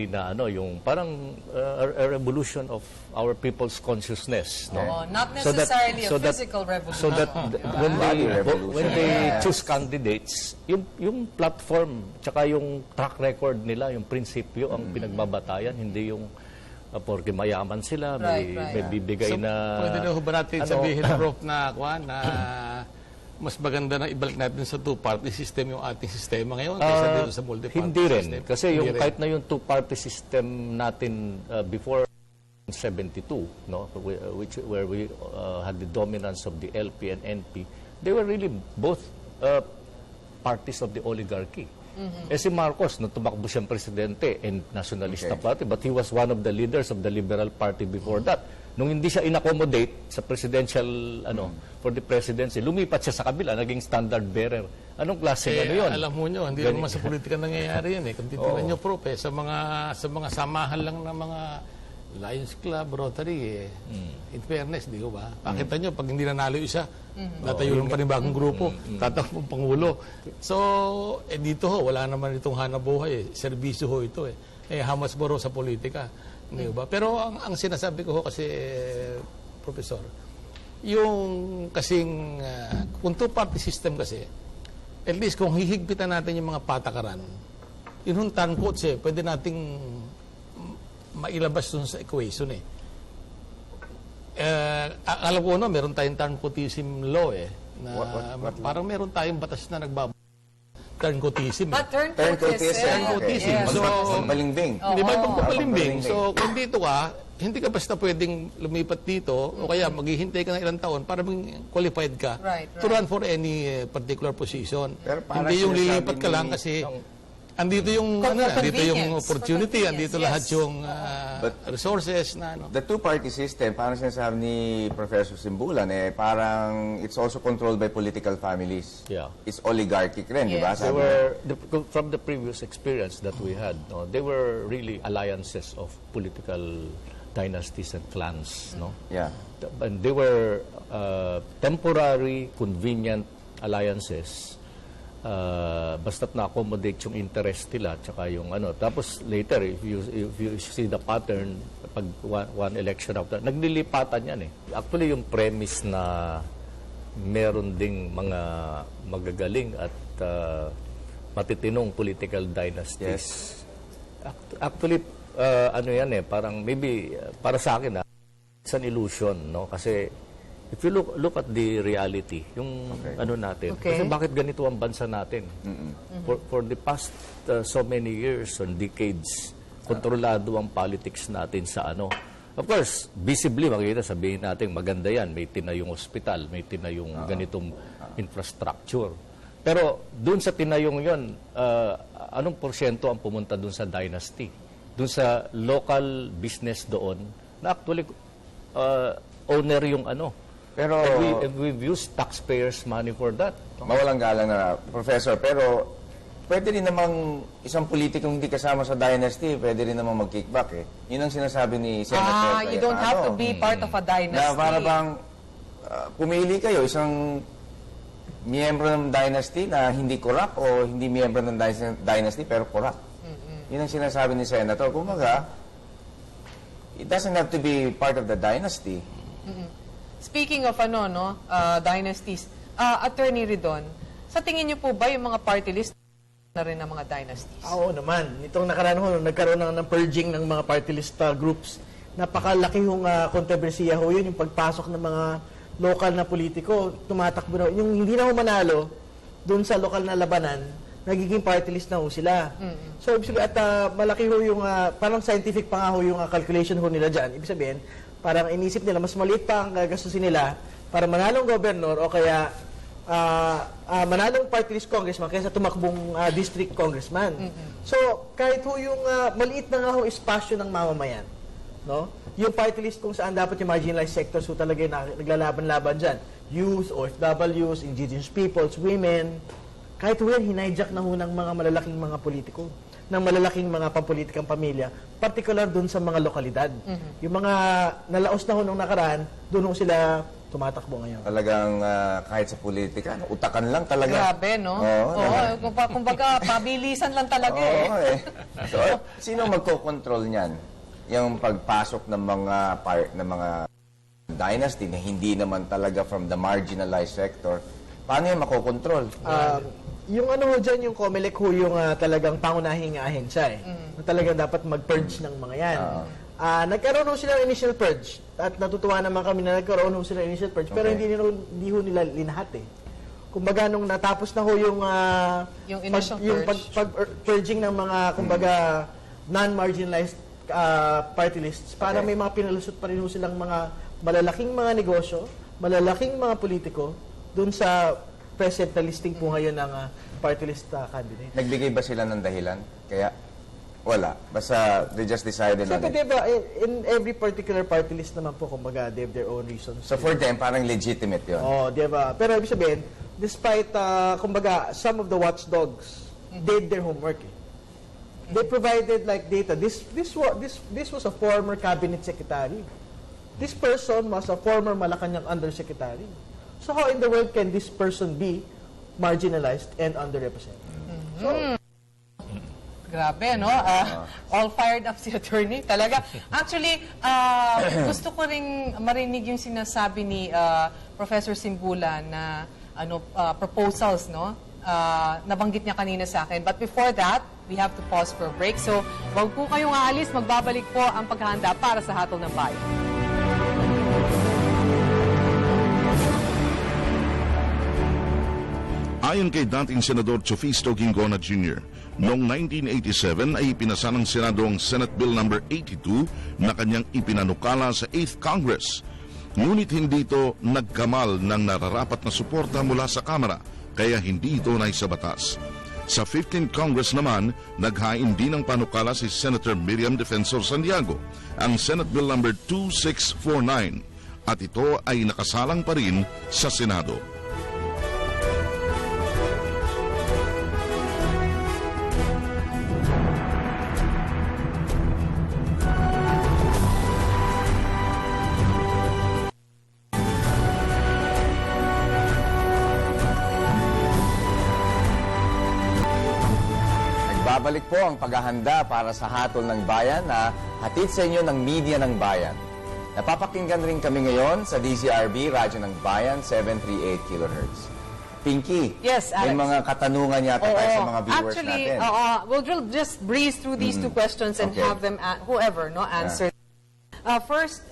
na yung parang a revolution of our people's consciousness, no? Not necessarily a physical revolution. So that when they choose candidates, yung platform tsaka yung track record nila, yung prinsipyo ang pinagbabatayan, hindi yung porque mayaman sila, may bibigay na Pwede na ba natin sabihin, Prof, na mas maganda na ibalik natin sa two-party system yung ating sistema ngayon kaysa dito sa multi-party hindi rin. system. Kasi kahit na yung two-party system natin before 72, no, where we had the dominance of the LP and NP, they were really both parties of the oligarchy. Eh si Marcos, nung tumakbo siyang presidente, and nationalista party, but he was one of the leaders of the Liberal Party before that. Nung hindi siya inaccommodate sa presidential, for the presidency, lumipat siya sa kabila, naging standard bearer. Anong klase yun? Alam mo nyo, hindi naman sa politika nangyayari yan. Kung titignan nyo, Prof, sa mga samahan lang ng mga Lions Club, Rotary, in fairness, di ko ba? Pakita nyo, pag hindi nanalo isa, natayo ng panibagong grupo, tatakbong Pangulo. So, dito wala naman itong hanap buhay. Serbisyo ito. How much more sa politika? Di ba? Pero ang sinasabi ko kasi, Professor, yung kasing, kung two-party system kasi, at least kung hihigpitan natin yung mga patakaran, yun yung turncoats pwede nating mailabas dun sa equation alam ko meron tayong turncoatism law na parang meron tayong batas na turncoatism. Turncoatism. Okay. So, Pagpalimbing. Di ba pagpapalimbing? So, kung dito ka, hindi ka basta pwedeng lumipat dito o kaya maghihintay ka ng ilang taon para maging qualified ka to run for any particular position. Hindi yung lilipat ka lang kasi andito yung opportunity, andito lahat yung resources na The two-party system, parang sinasabi ni Professor Simbulan, parang it's also controlled by political families. Yeah. It's oligarchic rin, di ba? They were, from the previous experience that we had, they were really alliances of political dynasties and clans. Yeah. And they were temporary, convenient alliances. Basta't na-accommodate yung interest nila tsaka yung tapos later if you see the pattern pag one election after naglilipatan yan actually yung premise na meron ding mga magagaling at matitinong political dynasties actually yan parang maybe para sa akin it's an illusion kasi if you look at the reality, yung natin. Kasi bakit ganito ang bansa natin? For the past so many years and decades, kontrolado ang politics natin sa Of course, visibly, makikita, sabihin natin, maganda yan. May tinayong ospital, may tinayong ganitong infrastructure. Pero dun sa tinayong yon, anong porsyento ang pumunta dun sa dynasty? Dun sa local business doon, na actually owner yung Pero and we've used taxpayers' money for that. Mawalang galang na, Professor, pero pwede rin namang isang politikong hindi kasama sa dynasty, pwede rin namang mag-kickback Yun ang sinasabi ni Senator you don't have to be part of a dynasty. Na para bang pumili kayo, isang miyembro ng dynasty na hindi corrupt o hindi miyembro ng dynasty pero corrupt. Yun ang sinasabi ni Senator. Kumbaga, it doesn't have to be part of the dynasty. Speaking of dynasties, Attorney Ridon, sa tingin niyo po ba yung mga party list na rin ng mga dynasties? Oo naman. Itong nakaraan nagkaroon ng purging ng mga party list groups. Napakalaki yung kontrobersiya yun, yung pagpasok ng mga local na politiko, tumatakbo na. Yung hindi na manalo doon sa lokal na labanan, nagiging party list na sila. So, ibig sabihin, at malaki yung, parang scientific pa nga yung calculation nila dyan. Ibig sabihin, parang inisip nila, mas maliit pa ang gagastusin nila para manalong gobernador o kaya manalong party list congressman kaysa tumakbong district congressman. So, kahit yung maliit na nga espasyo ng mamamayan, yung party list kung saan dapat yung marginalized sectors talaga yung naglalaban-laban dyan. Youth, OFWs, indigenous peoples, women, kahit yan, hinijak na ng mga malalaking mga politiko, ng malalaking mga pampolitikang pamilya, particular doon sa mga lokalidad. Yung mga nalaos na nung nakaraan, doon sila tumatakbo ngayon. Talagang kahit sa politika, utakan lang talaga. Grabe, no? Kumbaga, pabilisan lang talaga So, sino magkocontrol niyan? Yung pagpasok ng mga dynasty na hindi naman talaga from the marginalized sector, paano yung makokontrol? Yung dyan, yung COMELEC yung talagang pangunahing ahensya na talagang dapat mag-purge ng mga yan. Nagkaroon sila ng initial purge at natutuwa naman kami na nagkaroon sila ng initial purge pero hindi nila linahat Kumbaga nung natapos na yung initial purging ng mga kumbaga non-marginalized party lists para may mga pinalusot pa rin silang mga malalaking mga negosyo, malalaking mga politiko dun sa present na listing po ngayon ng party list candidate. Nagbigay ba sila ng dahilan? Kaya wala. Basta they just decided on Siyempre, it. diba, in every particular party list naman po, kumbaga, they have their own reasons. So for them, parang legitimate yun. Oh, diba? Pero ibig sabihin, despite, kumbaga, some of the watchdogs did their homework. They provided like data. This was a former cabinet secretary. This person was a former Malacanang undersecretary. So how in the world can this person be marginalized and underrepresented? So, Grabe, no? All fired up si attorney. Talaga. Actually, gusto ko ring marinig yung sinasabi ni Professor Simbula na proposals, no? Nabanggit niya kanina sa akin. But before that, we have to pause for a break. So, wag po kayong aalis. Magbabalik po ang paghahanda para sa Hatol ng Bayan. Ayon kay dating Senador Chofisto Gingona Jr., noong 1987 ay ipinasa ng Senado ang Senate Bill No. 82 na kanyang ipinanukala sa 8th Congress. Ngunit hindi ito nagkamal ng nararapat na suporta mula sa Kamara, kaya hindi ito naisabatas. Sa 15th Congress naman, naghain din ng panukala si Senator Miriam Defensor Santiago, ang Senate Bill No. 2649, at ito ay nakasalang pa rin sa Senado. Babalik po ang paghahanda para sa Hatol ng Bayan na hatid sa inyo ng media ng bayan. Napapakinggan rin kami ngayon sa DZRB, Radyo ng Bayan, 738 kHz. Pinky, Yes, Alex. may mga katanungan yata tayo sa mga viewers Actually, natin. we'll just breeze through these two questions and Okay. have them, whoever, answer. First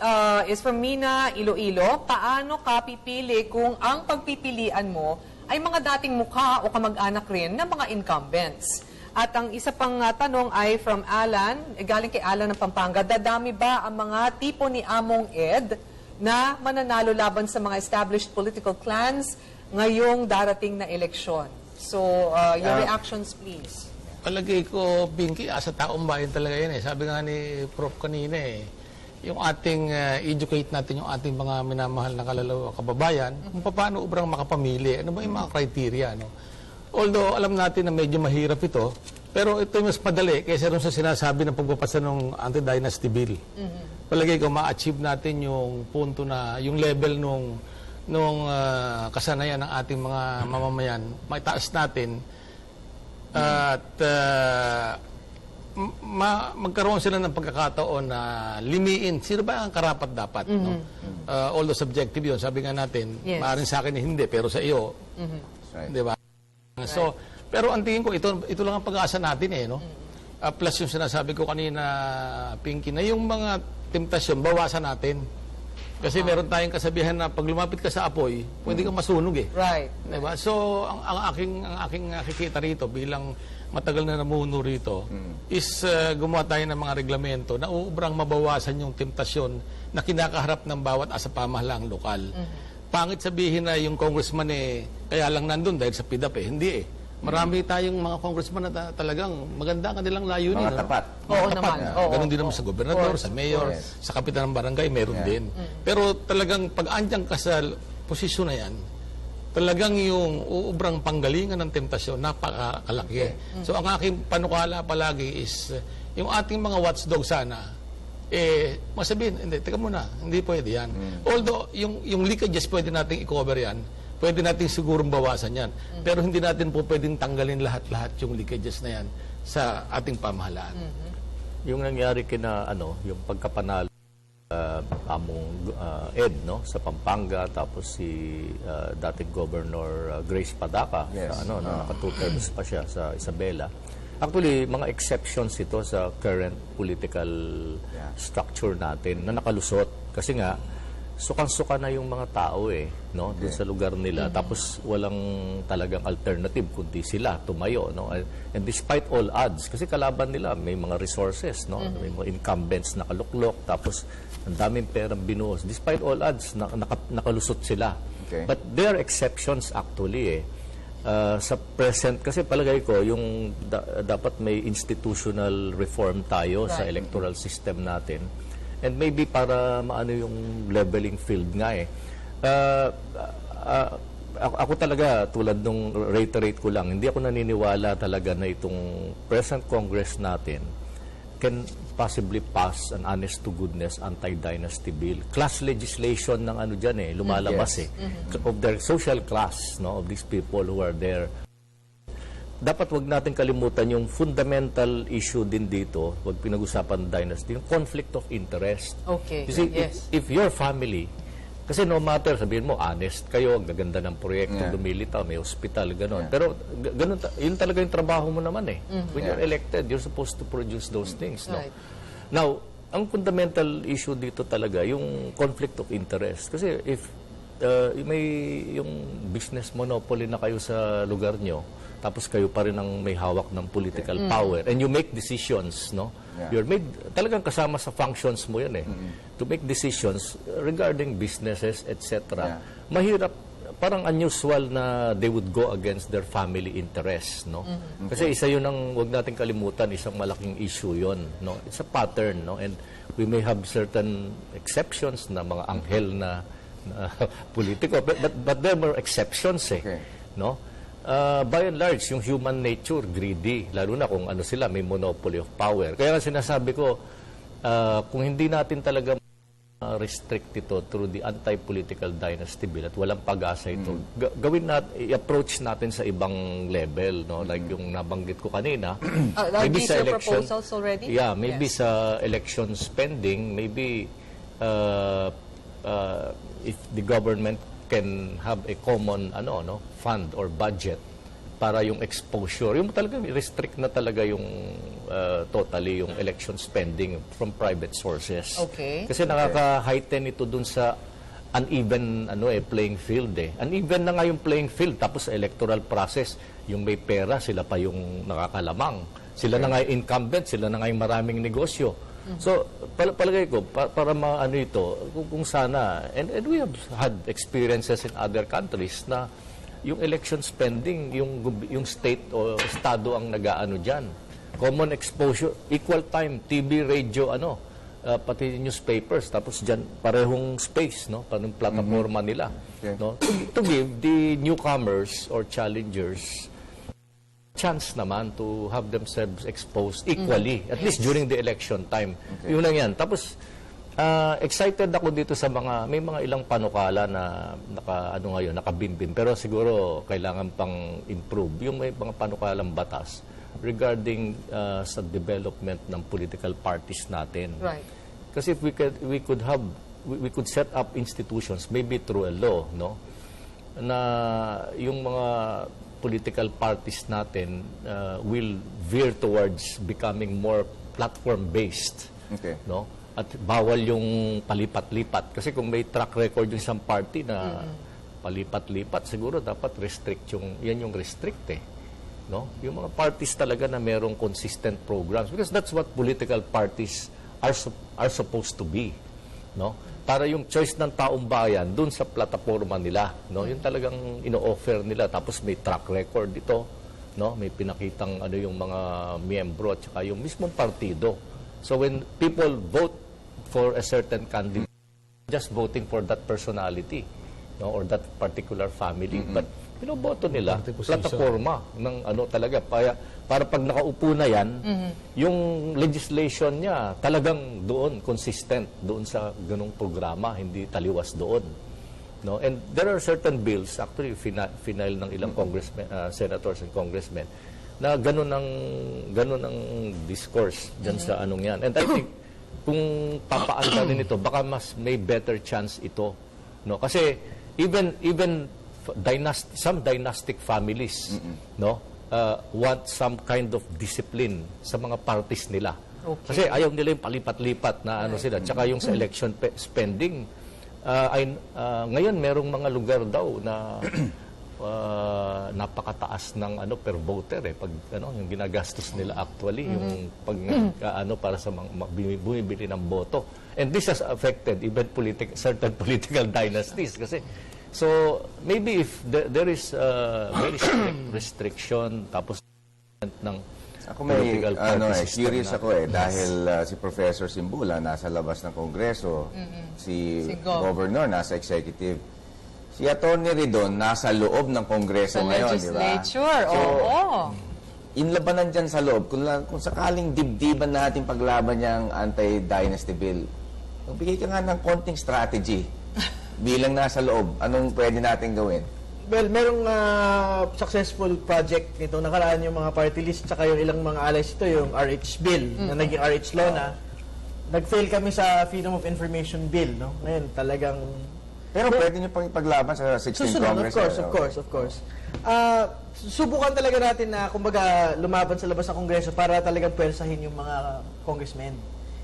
is from Mina Iloilo. Paano ka pipili kung ang pagpipilian mo ay mga dating mukha o kamag-anak rin ng mga incumbents? At ang isa pang tanong ay from Alan, galing kay Alan ng Pampanga. Dadami ba ang mga tipo ni Among Ed na mananalo laban sa mga established political clans ngayong darating na eleksyon? So, your reactions please. Palagay ko, Pinky, sa taong bayan talaga yan eh. Sabi nga ni Prof kanina eh, yung ating educate natin yung ating mga minamahal na kalalawa kababayan, kung paano ubrang makapamili, ano ba yung mga criteria, no? Although alam natin na medyo mahirap ito, pero ito mas madali kaysa rin sa sinasabi ng pagpapasa ng anti-dynasty bill. Palagay ko ma-achieve natin yung punto na, yung level nung kasanayan ng ating mga mamamayan, maitaas natin at magkaroon sila ng pagkakataon na limiin sino ba ang karapat dapat. No? Although subjective yun, sabi nga natin, Yes. maaaring sa akin hindi, pero sa iyo, Right. di ba? So, pero ang tingin ko, ito lang ang pag-aasa natin eh, no? Plus yung sinasabi ko kanina, Pinky, na yung mga temptasyon, bawasan natin. Kasi meron tayong kasabihan na pag lumapit ka sa apoy, pwede kang masunog eh. Right. Diba? So, ang aking nakikita rito bilang matagal na namuno rito is gumawa tayo ng mga reglamento na ubrang mabawasan yung temptasyon na kinakaharap ng bawat asa pamahalaang lokal. Pangit sabihin na yung congressman kaya lang nandun dahil sa PDAP Hindi eh. Marami tayong mga congressman na talagang maganda ang kanilang layunin. Mga tapat. Oo naman. Oo. Ganon din naman sa gobernador, sa mayor, sa kapitan ng barangay, meron din. Pero talagang pag andyan ka sa posisyon na yan, talagang yung uubrang panggalingan ng temptasyon, napakalaki. So ang aking panukala palagi is, yung ating mga watchdog sana, masabihin, hindi, teka muna, hindi pwede yan. Although, yung leakages pwede nating i-cover yan, pwede nating sigurong bawasan yan. Pero hindi natin po pwedeng tanggalin lahat-lahat yung leakages na yan sa ating pamahalaan. Yung nangyari kina yung pagkapanalo Among Ed sa Pampanga, tapos si dating Governor Grace Padaka Yes. sa na naka 2 terms pa siya sa Isabela. Actually, mga exceptions ito sa current political structure natin na nakalusot. Kasi nga, sukang-suka na yung mga tao doon sa lugar nila. Tapos walang talagang alternative kundi sila tumayo. And despite all odds, kasi kalaban nila, may mga resources, may mga incumbents na kaluklok, tapos ang daming perang binuhos. Despite all odds, nakalusot sila. Okay. But there are exceptions actually Sa present, kasi palagay ko, yung dapat may institutional reform tayo sa electoral system natin. And maybe para maano yung leveling field nga eh. Ako talaga, tulad nung reiterate ko lang, hindi ako naniniwala talaga na itong present Congress natin can possibly pass an honest to goodness anti-dynasty bill. Class legislation ng ano dyan eh, lumalabas of their social class, no, of these people who are there. Dapat wag natin kalimutan yung fundamental issue din dito, wag pinag-usapan ng dynasty, yung conflict of interest. Okay, You see, yes. if your family, kasi no matter, sabihin mo, honest kayo, ang gaganda ng proyekto, lumilitaw, may hospital, gano'n. Pero ganun, yun talaga yung trabaho mo naman eh. When you're elected, you're supposed to produce those things. No? Right. Now, ang fundamental issue dito talaga, yung conflict of interest. Kasi if may yung business monopoly na kayo sa lugar nyo, tapos kayo pa rin ang may hawak ng political power, and you make decisions, no? You're made, talagang kasama sa functions mo yun eh. To make decisions regarding businesses, etc. Mahirap, parang unusual na they would go against their family interests, no? Kasi isa yun ang, wag natin kalimutan, isang malaking issue yun, no? It's a pattern, no? And we may have certain exceptions na mga anghel na politiko, but there were exceptions eh, no? By and large, yung human nature, greedy, lalo na kung ano sila, may monopoly of power. Kaya nga sinasabi ko, kung hindi natin talaga restrict ito through the anti-political dynasty bill at walang pag-asa ito, gawin natin, i-approach natin sa ibang level, no? Like yung nabanggit ko kanina, maybe these sa are election, proposals already? yeah, maybe sa election spending, maybe if the government can have a common fund or budget para yung exposure, yung talaga restrict na talaga yung totally yung election spending from private sources. Okay. Kasi nakaka-heighten ito dun sa uneven playing field eh. Uneven na nga yung playing field, tapos sa electoral process, yung may pera, sila pa yung nakakalamang. Sila na nga yung incumbent, sila na nga yung maraming negosyo. So, palagay ko, para maano ito, kung sana, and we have had experiences in other countries na yung election spending, yung state o estado ang nag-aano dyan. Common exposure, equal time, TV, radio, pati newspapers, tapos dyan parehong space, no? Parang plataforma nila. No? To give the newcomers or challengers chance naman to have themselves exposed equally, at least during the election time. Yun lang yan. Tapos, excited ako dito sa may mga ilang panukala na nakabimbim. Pero siguro, kailangan pang improve. Yung may mga panukalang batas regarding sa development ng political parties natin. Right. Kasi if we could set up institutions, maybe through a law, no? Na yung mga political parties natin will veer towards becoming more platform-based. Okay. No? At bawal yung palipat-lipat. Kasi kung may track record yung isang party na palipat-lipat, siguro dapat yan yung restrict eh. No? Yung mga parties talaga na merong consistent programs. Because that's what political parties are supposed to be. No? Para yung choice ng taong bayan dun sa plataforma nila, no? Yung talagang ino-offer nila, tapos may track record dito, no? May pinakitang yung mga miyembro at saka yung mismong partido. So when people vote for a certain candidate, just voting for that personality, no? Or that particular family, but binoboto nila plataforma ng talaga para pag nakaupo na yan, yung legislation niya talagang doon consistent doon sa ganung programa, hindi taliwas doon, no? And there are certain bills, actually final ng ilang congressmen, senators and congressmen, na ganun ang discourse diyan sa anong yan. And I think kung papaandarin ito, baka mas may better chance ito, no? Kasi even some dynastic families, no, want some kind of discipline sa mga parties nila. Okay. Kasi ayaw nila yung palipat-lipat na sila. Tsaka yung sa election spending, ngayon merong mga lugar daw na napakataas ng per voter eh, pag yung ginagastos nila actually, yung pag para sa bumibili ng boto. And this has affected even certain political dynasties kasi So, maybe if there is very strict restriction, tapos ng Ako may, political party system curious na- ako dahil si Professor Simbula nasa labas ng Kongreso, si Si Gov. Governor nasa executive, si Atty. Ridon nasa loob ng Kongreso Sa ngayon, di ba? legislature, So, oo. inlabanan dyan sa loob, kung sakaling dibdiban natin paglaban niyang anti-dynasty bill, magbigay ka nga ng konting strategy bilang nasa loob. Anong pwede natin gawin? Well, merong successful project nito nakaraan yung mga party list tsaka yung ilang mga allies ito, yung RH bill na naging RH law na. Nag-fail kami sa Freedom of Information bill, no? Ngayon, talagang Pero pwede niyo pang ipaglaban sa 16th susunod, Congress. of course. Subukan talaga natin na, kumbaga, lumaban sa labas ng Kongreso para talagang pwersahin yung mga congressmen.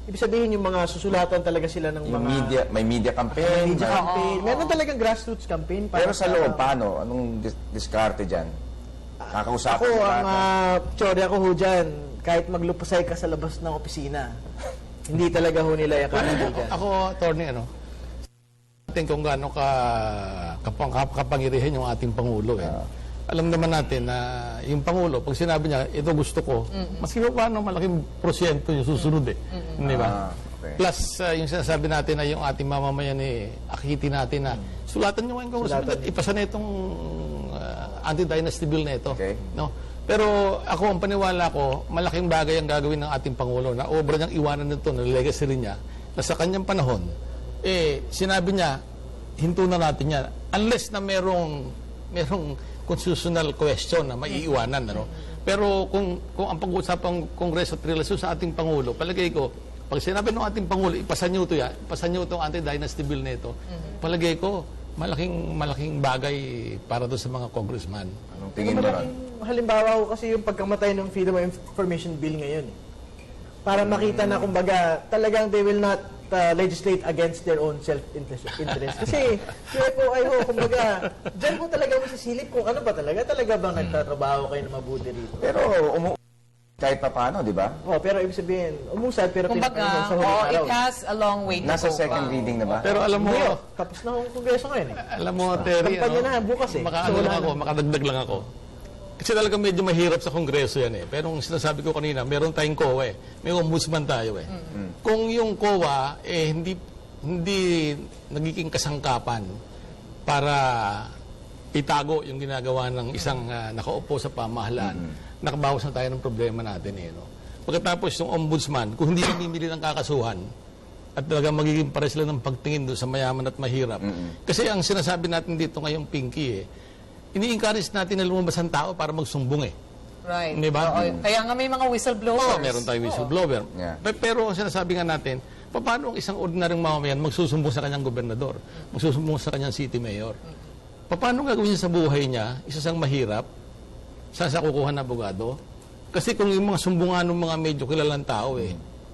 Ibig sabihin yung mga susulatan talaga sila ng Yung mga may media campaign. media may- campaign. Meron talagang grassroots campaign. Pero sa loob, paano? Anong diskarte dyan? Kakausapin Ako, mo ang lahat? teorya ko ho dyan, kahit maglupasay ka sa labas ng opisina, hindi talaga ho nila yung kaibigan. Ako, attorney, natin kung gaano kapangyarihan yung ating Pangulo. Alam naman natin na yung Pangulo, pag sinabi niya, ito gusto ko, maski pa paano malaking prosyento yung susunod Di ba? Okay. Plus, yung sinasabi natin na yung ating mamamayan akitin natin na sulatan nyo ngayon kung ipasa na itong anti-dynasty bill na ito. Okay. No? Pero ako, ang paniwala ko, malaking bagay ang gagawin ng ating Pangulo na obra niyang iwanan nito, na legacy rin niya, na sa kanyang panahon, sinabi niya, hinto na natin yan. Unless na merong constitutional question na maiiwanan. Pero kung ang pag-uusapang Kongreso at relasyon sa ating Pangulo, palagay ko, pag sinabi ng ating Pangulo, ipasa niyo itong anti-dynasty bill na ito, palagay ko, malaking bagay para doon sa mga congressman. Anong tingin mo ron? Halimbawa ho kasi yung pagkamatay ng Freedom of Information Bill ngayon. Para makita na kumbaga talagang they will not legislate against their own self-interest. Kasi kaya po ay ho, kumbaga, dyan po talaga masisilip kung ano ba talaga bang nagtatrabaho kayo na mabuti rito. Pero kahit pa paano, di ba? Pero ibig sabihin, umusad pero Kumbaga, pinapanood sa huling araw. it has a long way to Nasa go. second reading na ba? Pero alam mo, Hindi, tapos na ang Kongreso ngayon alam mo, Terry, Kampanya na bukas makadagdag lang ako. Kasi talaga medyo mahirap sa Kongreso yan Pero ang sinasabi ko kanina, meron tayong COA May ombudsman tayo Kung yung COA hindi nagiging kasangkapan para itago yung ginagawa ng isang nakaupo sa pamahalaan, nakabawas na tayo ng problema natin Pagkatapos yung ombudsman, kung hindi namimili ng kakasuhan, at talagang magiging pare sila ng pagtingin doon sa mayaman at mahirap. Kasi ang sinasabi natin dito ngayong Pinky ini-encourage natin na lumabas ang tao para magsumbong Right. Di ba? Oo, kaya nga may mga whistleblowers. Meron tayong whistleblower. Yeah. Pero ang sinasabi nga natin, paano ang isang ordinaryong mamamayan magsusumbong sa kanyang gobernador, magsusumbong sa kanyang city mayor? Paano gagawin niya sa buhay niya, isa siyang mahirap, saan siya kukuha ng abogado? Kasi kung yung mga sumbungan ng mga medyo kilalang tao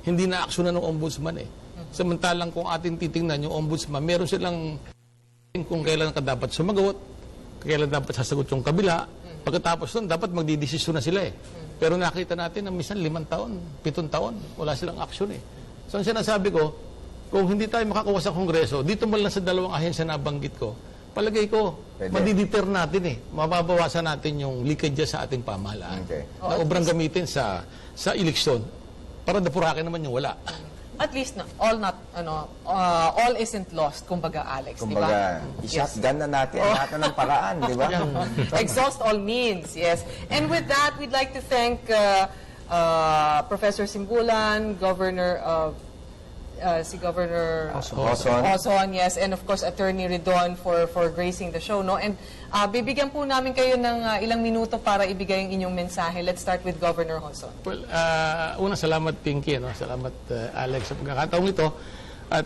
hindi na aksyonan ng ombudsman Samantalang kung atin titingnan yung ombudsman, meron silang kung kailan ka dapat sumagot, kailan dapat sasagot yung kabila. Pagkatapos nun, dapat magdidesisyon na sila Pero nakita natin na minsan 5 taon, 7 taon, wala silang aksyon So ang sinasabi ko, kung hindi tayo makakuha sa Kongreso, dito man lang sa dalawang ahensya na banggit ko, palagay ko, madideter natin mababawasan natin yung leakage sa ating pamahalaan. Okay. Na obrang gamitin sa eleksyon para dapurakin naman yung wala. At least all isn't lost, kumbaga, Alex, di ba? Kumbaga, i-shotgun na natin lahat ng paraan, di ba? Exhaust all means, yes. And with that, we'd like to thank Professor Simbulan, si Governor Oson, yes, and of course Attorney Ridon for gracing the show, And bibigyan po namin kayo ng ilang minuto para ibigay ang inyong mensahe. Let's start with Governor Oson. Well, una, salamat Pinky, Salamat Alex sa pagkakataong ito. At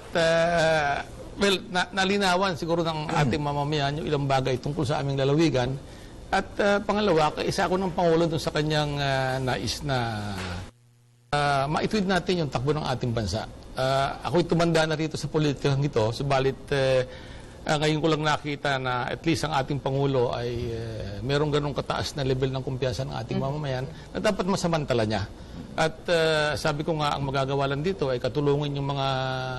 nalinawan siguro ng ating mamamayan yung ilang bagay tungkol sa aming lalawigan. At pangalawa, isa ako ng Pangulo dun sa kanyang nais na maituwid natin yung takbo ng ating bansa. Ako'y tumanda na rito sa politikang ito, subalit Ngayon ko lang nakita na at least ang ating Pangulo ay merong ganong kataas na level ng kumpiyansa ng ating mamamayan na dapat masamantala niya. At sabi ko nga, ang magagawa lang dito ay katulungan yung mga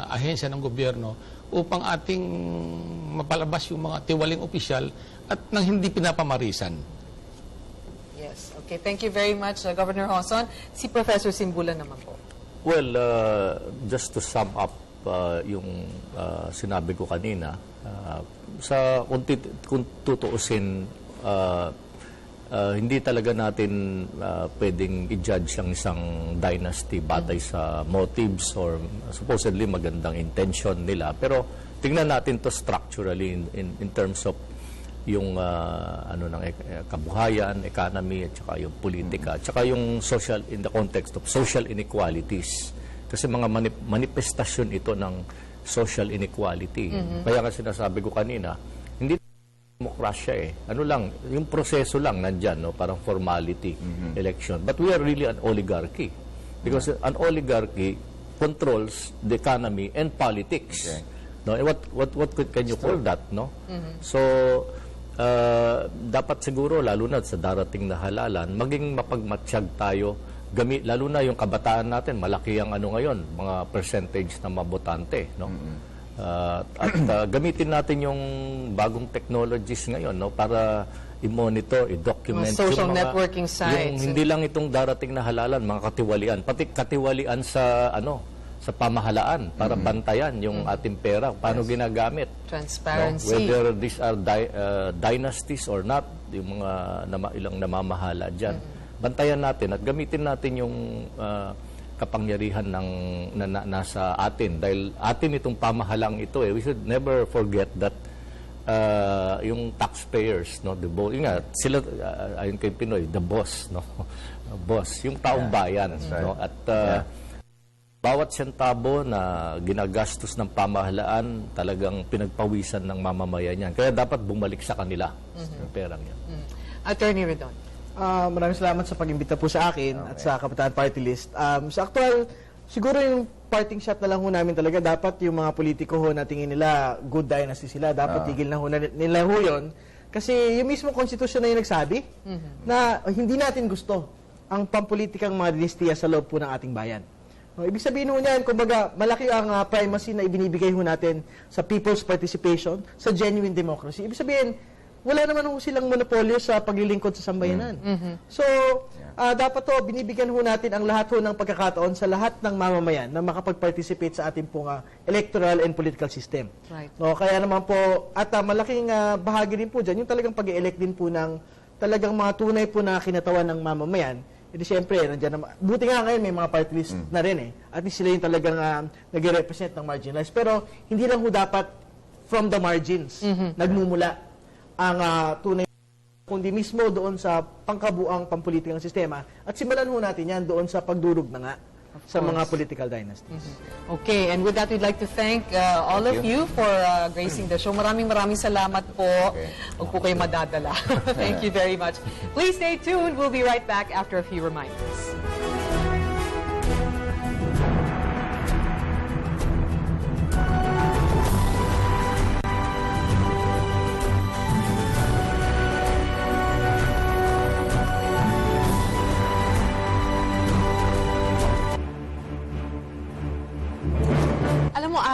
ahensya ng gobyerno upang ating mapalabas yung mga tiwaling opisyal at nang hindi pinapamarisan. Yes. Okay. Thank you very much, Governor Joson. Si Professor Simbulan naman po. Well, just to sum up yung sinabi ko kanina, kung tutuusin, hindi talaga natin pwedeng i-judge ang isang dynasty batay sa motives or supposedly magandang intention nila. Pero tingnan natin to structurally in terms of yung kabuhayan, economy, at saka yung politika, at saka yung social, in the context of social inequalities. Kasi mga manifestasyon ito ng social inequality. Kaya nga sinasabi ko kanina, hindi demokrasya ano lang, yung proseso lang nandyan, no? Parang formality, election. But we are really an oligarchy. Because an oligarchy controls the economy and politics. Okay. No? What can you call that, no? So, dapat siguro, lalo na sa darating na halalan, maging mapagmatsyag tayo, lalo na yung kabataan natin, malaki ang ngayon, mga percentage na mabotante, no? At gamitin natin yung bagong technologies ngayon, no, para i-monitor, i-document Mga social yung mga, networking sites. Yung hindi lang itong darating na halalan, mga katiwalian, pati katiwalian sa sa pamahalaan para bantayan yung ating pera, paano ginagamit. Transparency. No? Whether these are dynasties or not, yung mga ilang namamahala dyan. Bantayan natin at gamitin natin yung kapangyarihan na nasa atin. Dahil atin itong pamahalang ito. We should never forget that yung taxpayers, no, the boss, sila ayon kay Pinoy, the boss, no, boss, yung taong bayan, no, at bawat sentabo na ginagastos ng pamahalaan talagang pinagpawisan ng mamamayan yan. Kaya dapat bumalik sa kanila yung perang yan. Attorney Redon. Maraming salamat sa pag-imbita po sa akin at sa Kabataan Party List. Sa actual, siguro yung parting shot na lang ho namin talaga, dapat yung mga politiko ho na tingin nila good dynasty sila, dapat tigil na ho nila ho yun. Kasi yung mismo konstitusyon na yung nagsabi na hindi natin gusto ang pampolitikang mga dinastiya sa loob po ng ating bayan. No, ibig sabihin ho niyan, kumbaga, malaki ang primacy na ibinibigay ho natin sa people's participation, sa genuine democracy. Ibig sabihin, wala naman ho silang monopolyo sa paglilingkod sa sambayanan. So, dapat to, binibigyan ho natin ang lahat ho ng pagkakataon sa lahat ng mamamayan na makapag-participate sa ating pong electoral and political system. Right. No, kaya naman po, at malaking bahagi din po dyan, yung talagang pag-elect din po ng talagang mga tunay po na kinatawan ng mamamayan. Hindi siyempre, nandiyan naman. Buti nga ngayon may mga party list na rin At least sila yung talagang nag-represent ng marginalized. Pero hindi lang ho dapat from the margins nagmumula ang tunay, kundi mismo doon sa pangkabuang pampolitikang sistema. At simulan ho natin yan doon sa pagdurog na nga sa mga political dynasties. Okay, and with that, we'd like to thank all of you for gracing the show. Maraming salamat po. Huwag po kayo madadala. Thank you very much. Please stay tuned. We'll be right back after a few reminders.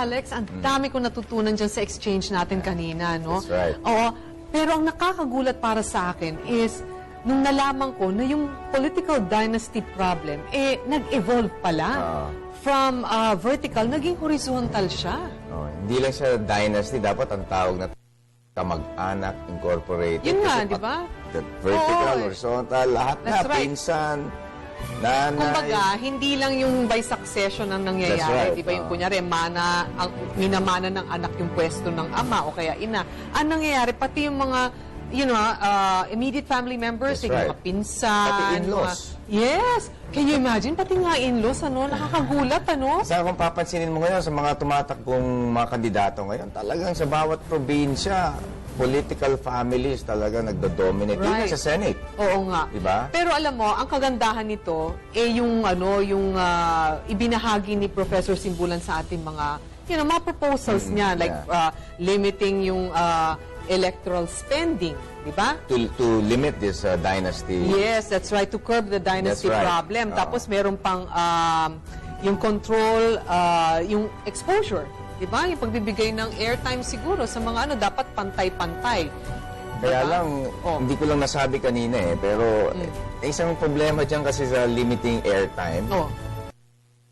Alex, ang dami ko natutunan dyan sa exchange natin kanina, no? That's right. Oo, pero ang nakakagulat para sa akin is, nung nalaman ko na yung political dynasty problem, nag-evolve pala. From vertical, naging horizontal siya. Hindi lang siya dynasty, dapat ang tawag na kamag-anak, incorporated. Yun nga, Kasi di ba? Vertical, horizontal, lahat That's na, right. pinsan, nanay. Kumbaga, hindi lang yung by succession ang nangyayari. That's right. Di ba yung kunyari, minamana ng anak yung pwesto ng ama o kaya ina. Ang nangyayari, pati yung mga, immediate family members, That's yung right. mga pinsan. Pati in-laws. Yes! Can you imagine? Pati nga in-laws, nakakagulat, Saan kung papansinin mo ngayon sa mga tumatakbong mga kandidato ngayon, talagang sa bawat probinsya, political families talaga nagdo-dominate. Right. Even sa Senate. Oo nga. Diba? Pero alam mo, ang kagandahan nito, yung ibinahagi ni Professor Simbulan sa ating mga mga proposals niya, like limiting yung electoral spending, di ba? To limit this dynasty. Yes, that's right, to curb the dynasty That's right. problem. Tapos meron pang yung control, yung exposure, di ba? Yung pagbibigay ng airtime siguro sa mga dapat pantay-pantay. Kaya lang, hindi ko lang nasabi kanina pero isang problema dyan kasi sa limiting airtime,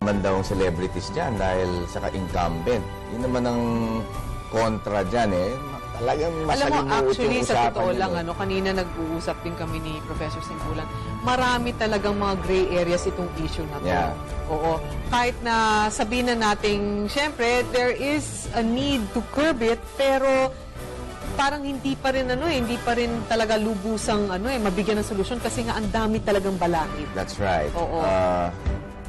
naman daw ang celebrities dyan dahil sa ka-incumbent. Yun naman ang kontra dyan Talagang Alam mo, masalimuot actually, yung sa usapan totoo yun, lang, kanina nag-uusap din kami ni Professor Simbulan, marami talagang mga gray areas itong issue na to. Yeah. Oo. Kahit na sabihin na natin, syempre, there is a need to curb it, pero parang hindi pa rin hindi pa rin talaga lubusang mabigyan ng solusyon kasi nga ang dami talagang balakid. That's right. Oo.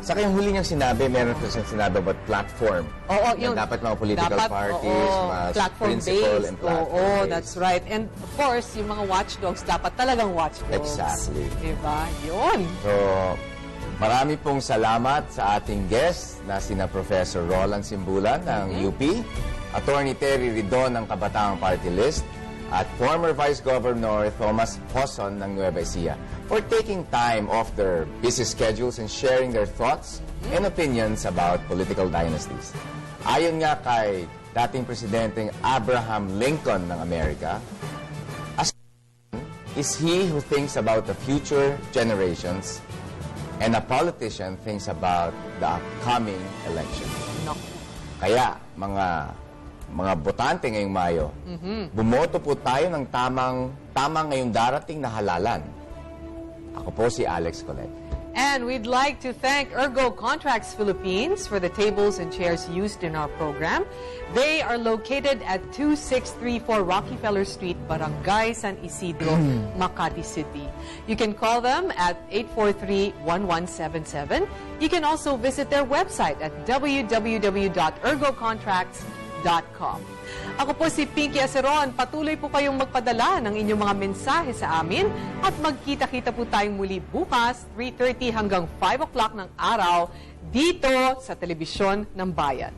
Saka yung huli niyang sinabi, meron ko siyang sinabi about platform. Oo, Na dapat mga political parties, mas principle platform-based. and platform Oo, based. that's right. And of course, yung mga watchdogs, dapat talagang watchdogs. Exactly. Diba? Yun. So, marami pong salamat sa ating guest na sina Professor Roland Simbulan ng UP, Attorney Terry Ridon ng Kabataang Party List, at former Vice Governor Thomas Hoson ng Nueva Ecija for taking time off their busy schedules and sharing their thoughts and opinions about political dynasties. Ayon nga kay dating Presidenteng Abraham Lincoln ng Amerika, is he who thinks about the future generations, and a politician thinks about the upcoming election. Naku. Kaya, mga botante ngayong Mayo, bumoto po tayo ng tamang ngayong darating na halalan. Ako po si Alex Colet. And we'd like to thank Ergo Contracts Philippines for the tables and chairs used in our program. They are located at 2634 Rockefeller Street, Barangay San Isidro, Makati City. You can call them at 843-1177. You can also visit their website at www.ergocontracts.com. Ako po si Pinky Aceron. Patuloy po kayong magpadala ng inyong mga mensahe sa amin at magkita-kita po tayong muli bukas 3:30 hanggang 5 o'clock ng araw dito sa Telebisyon ng Bayan.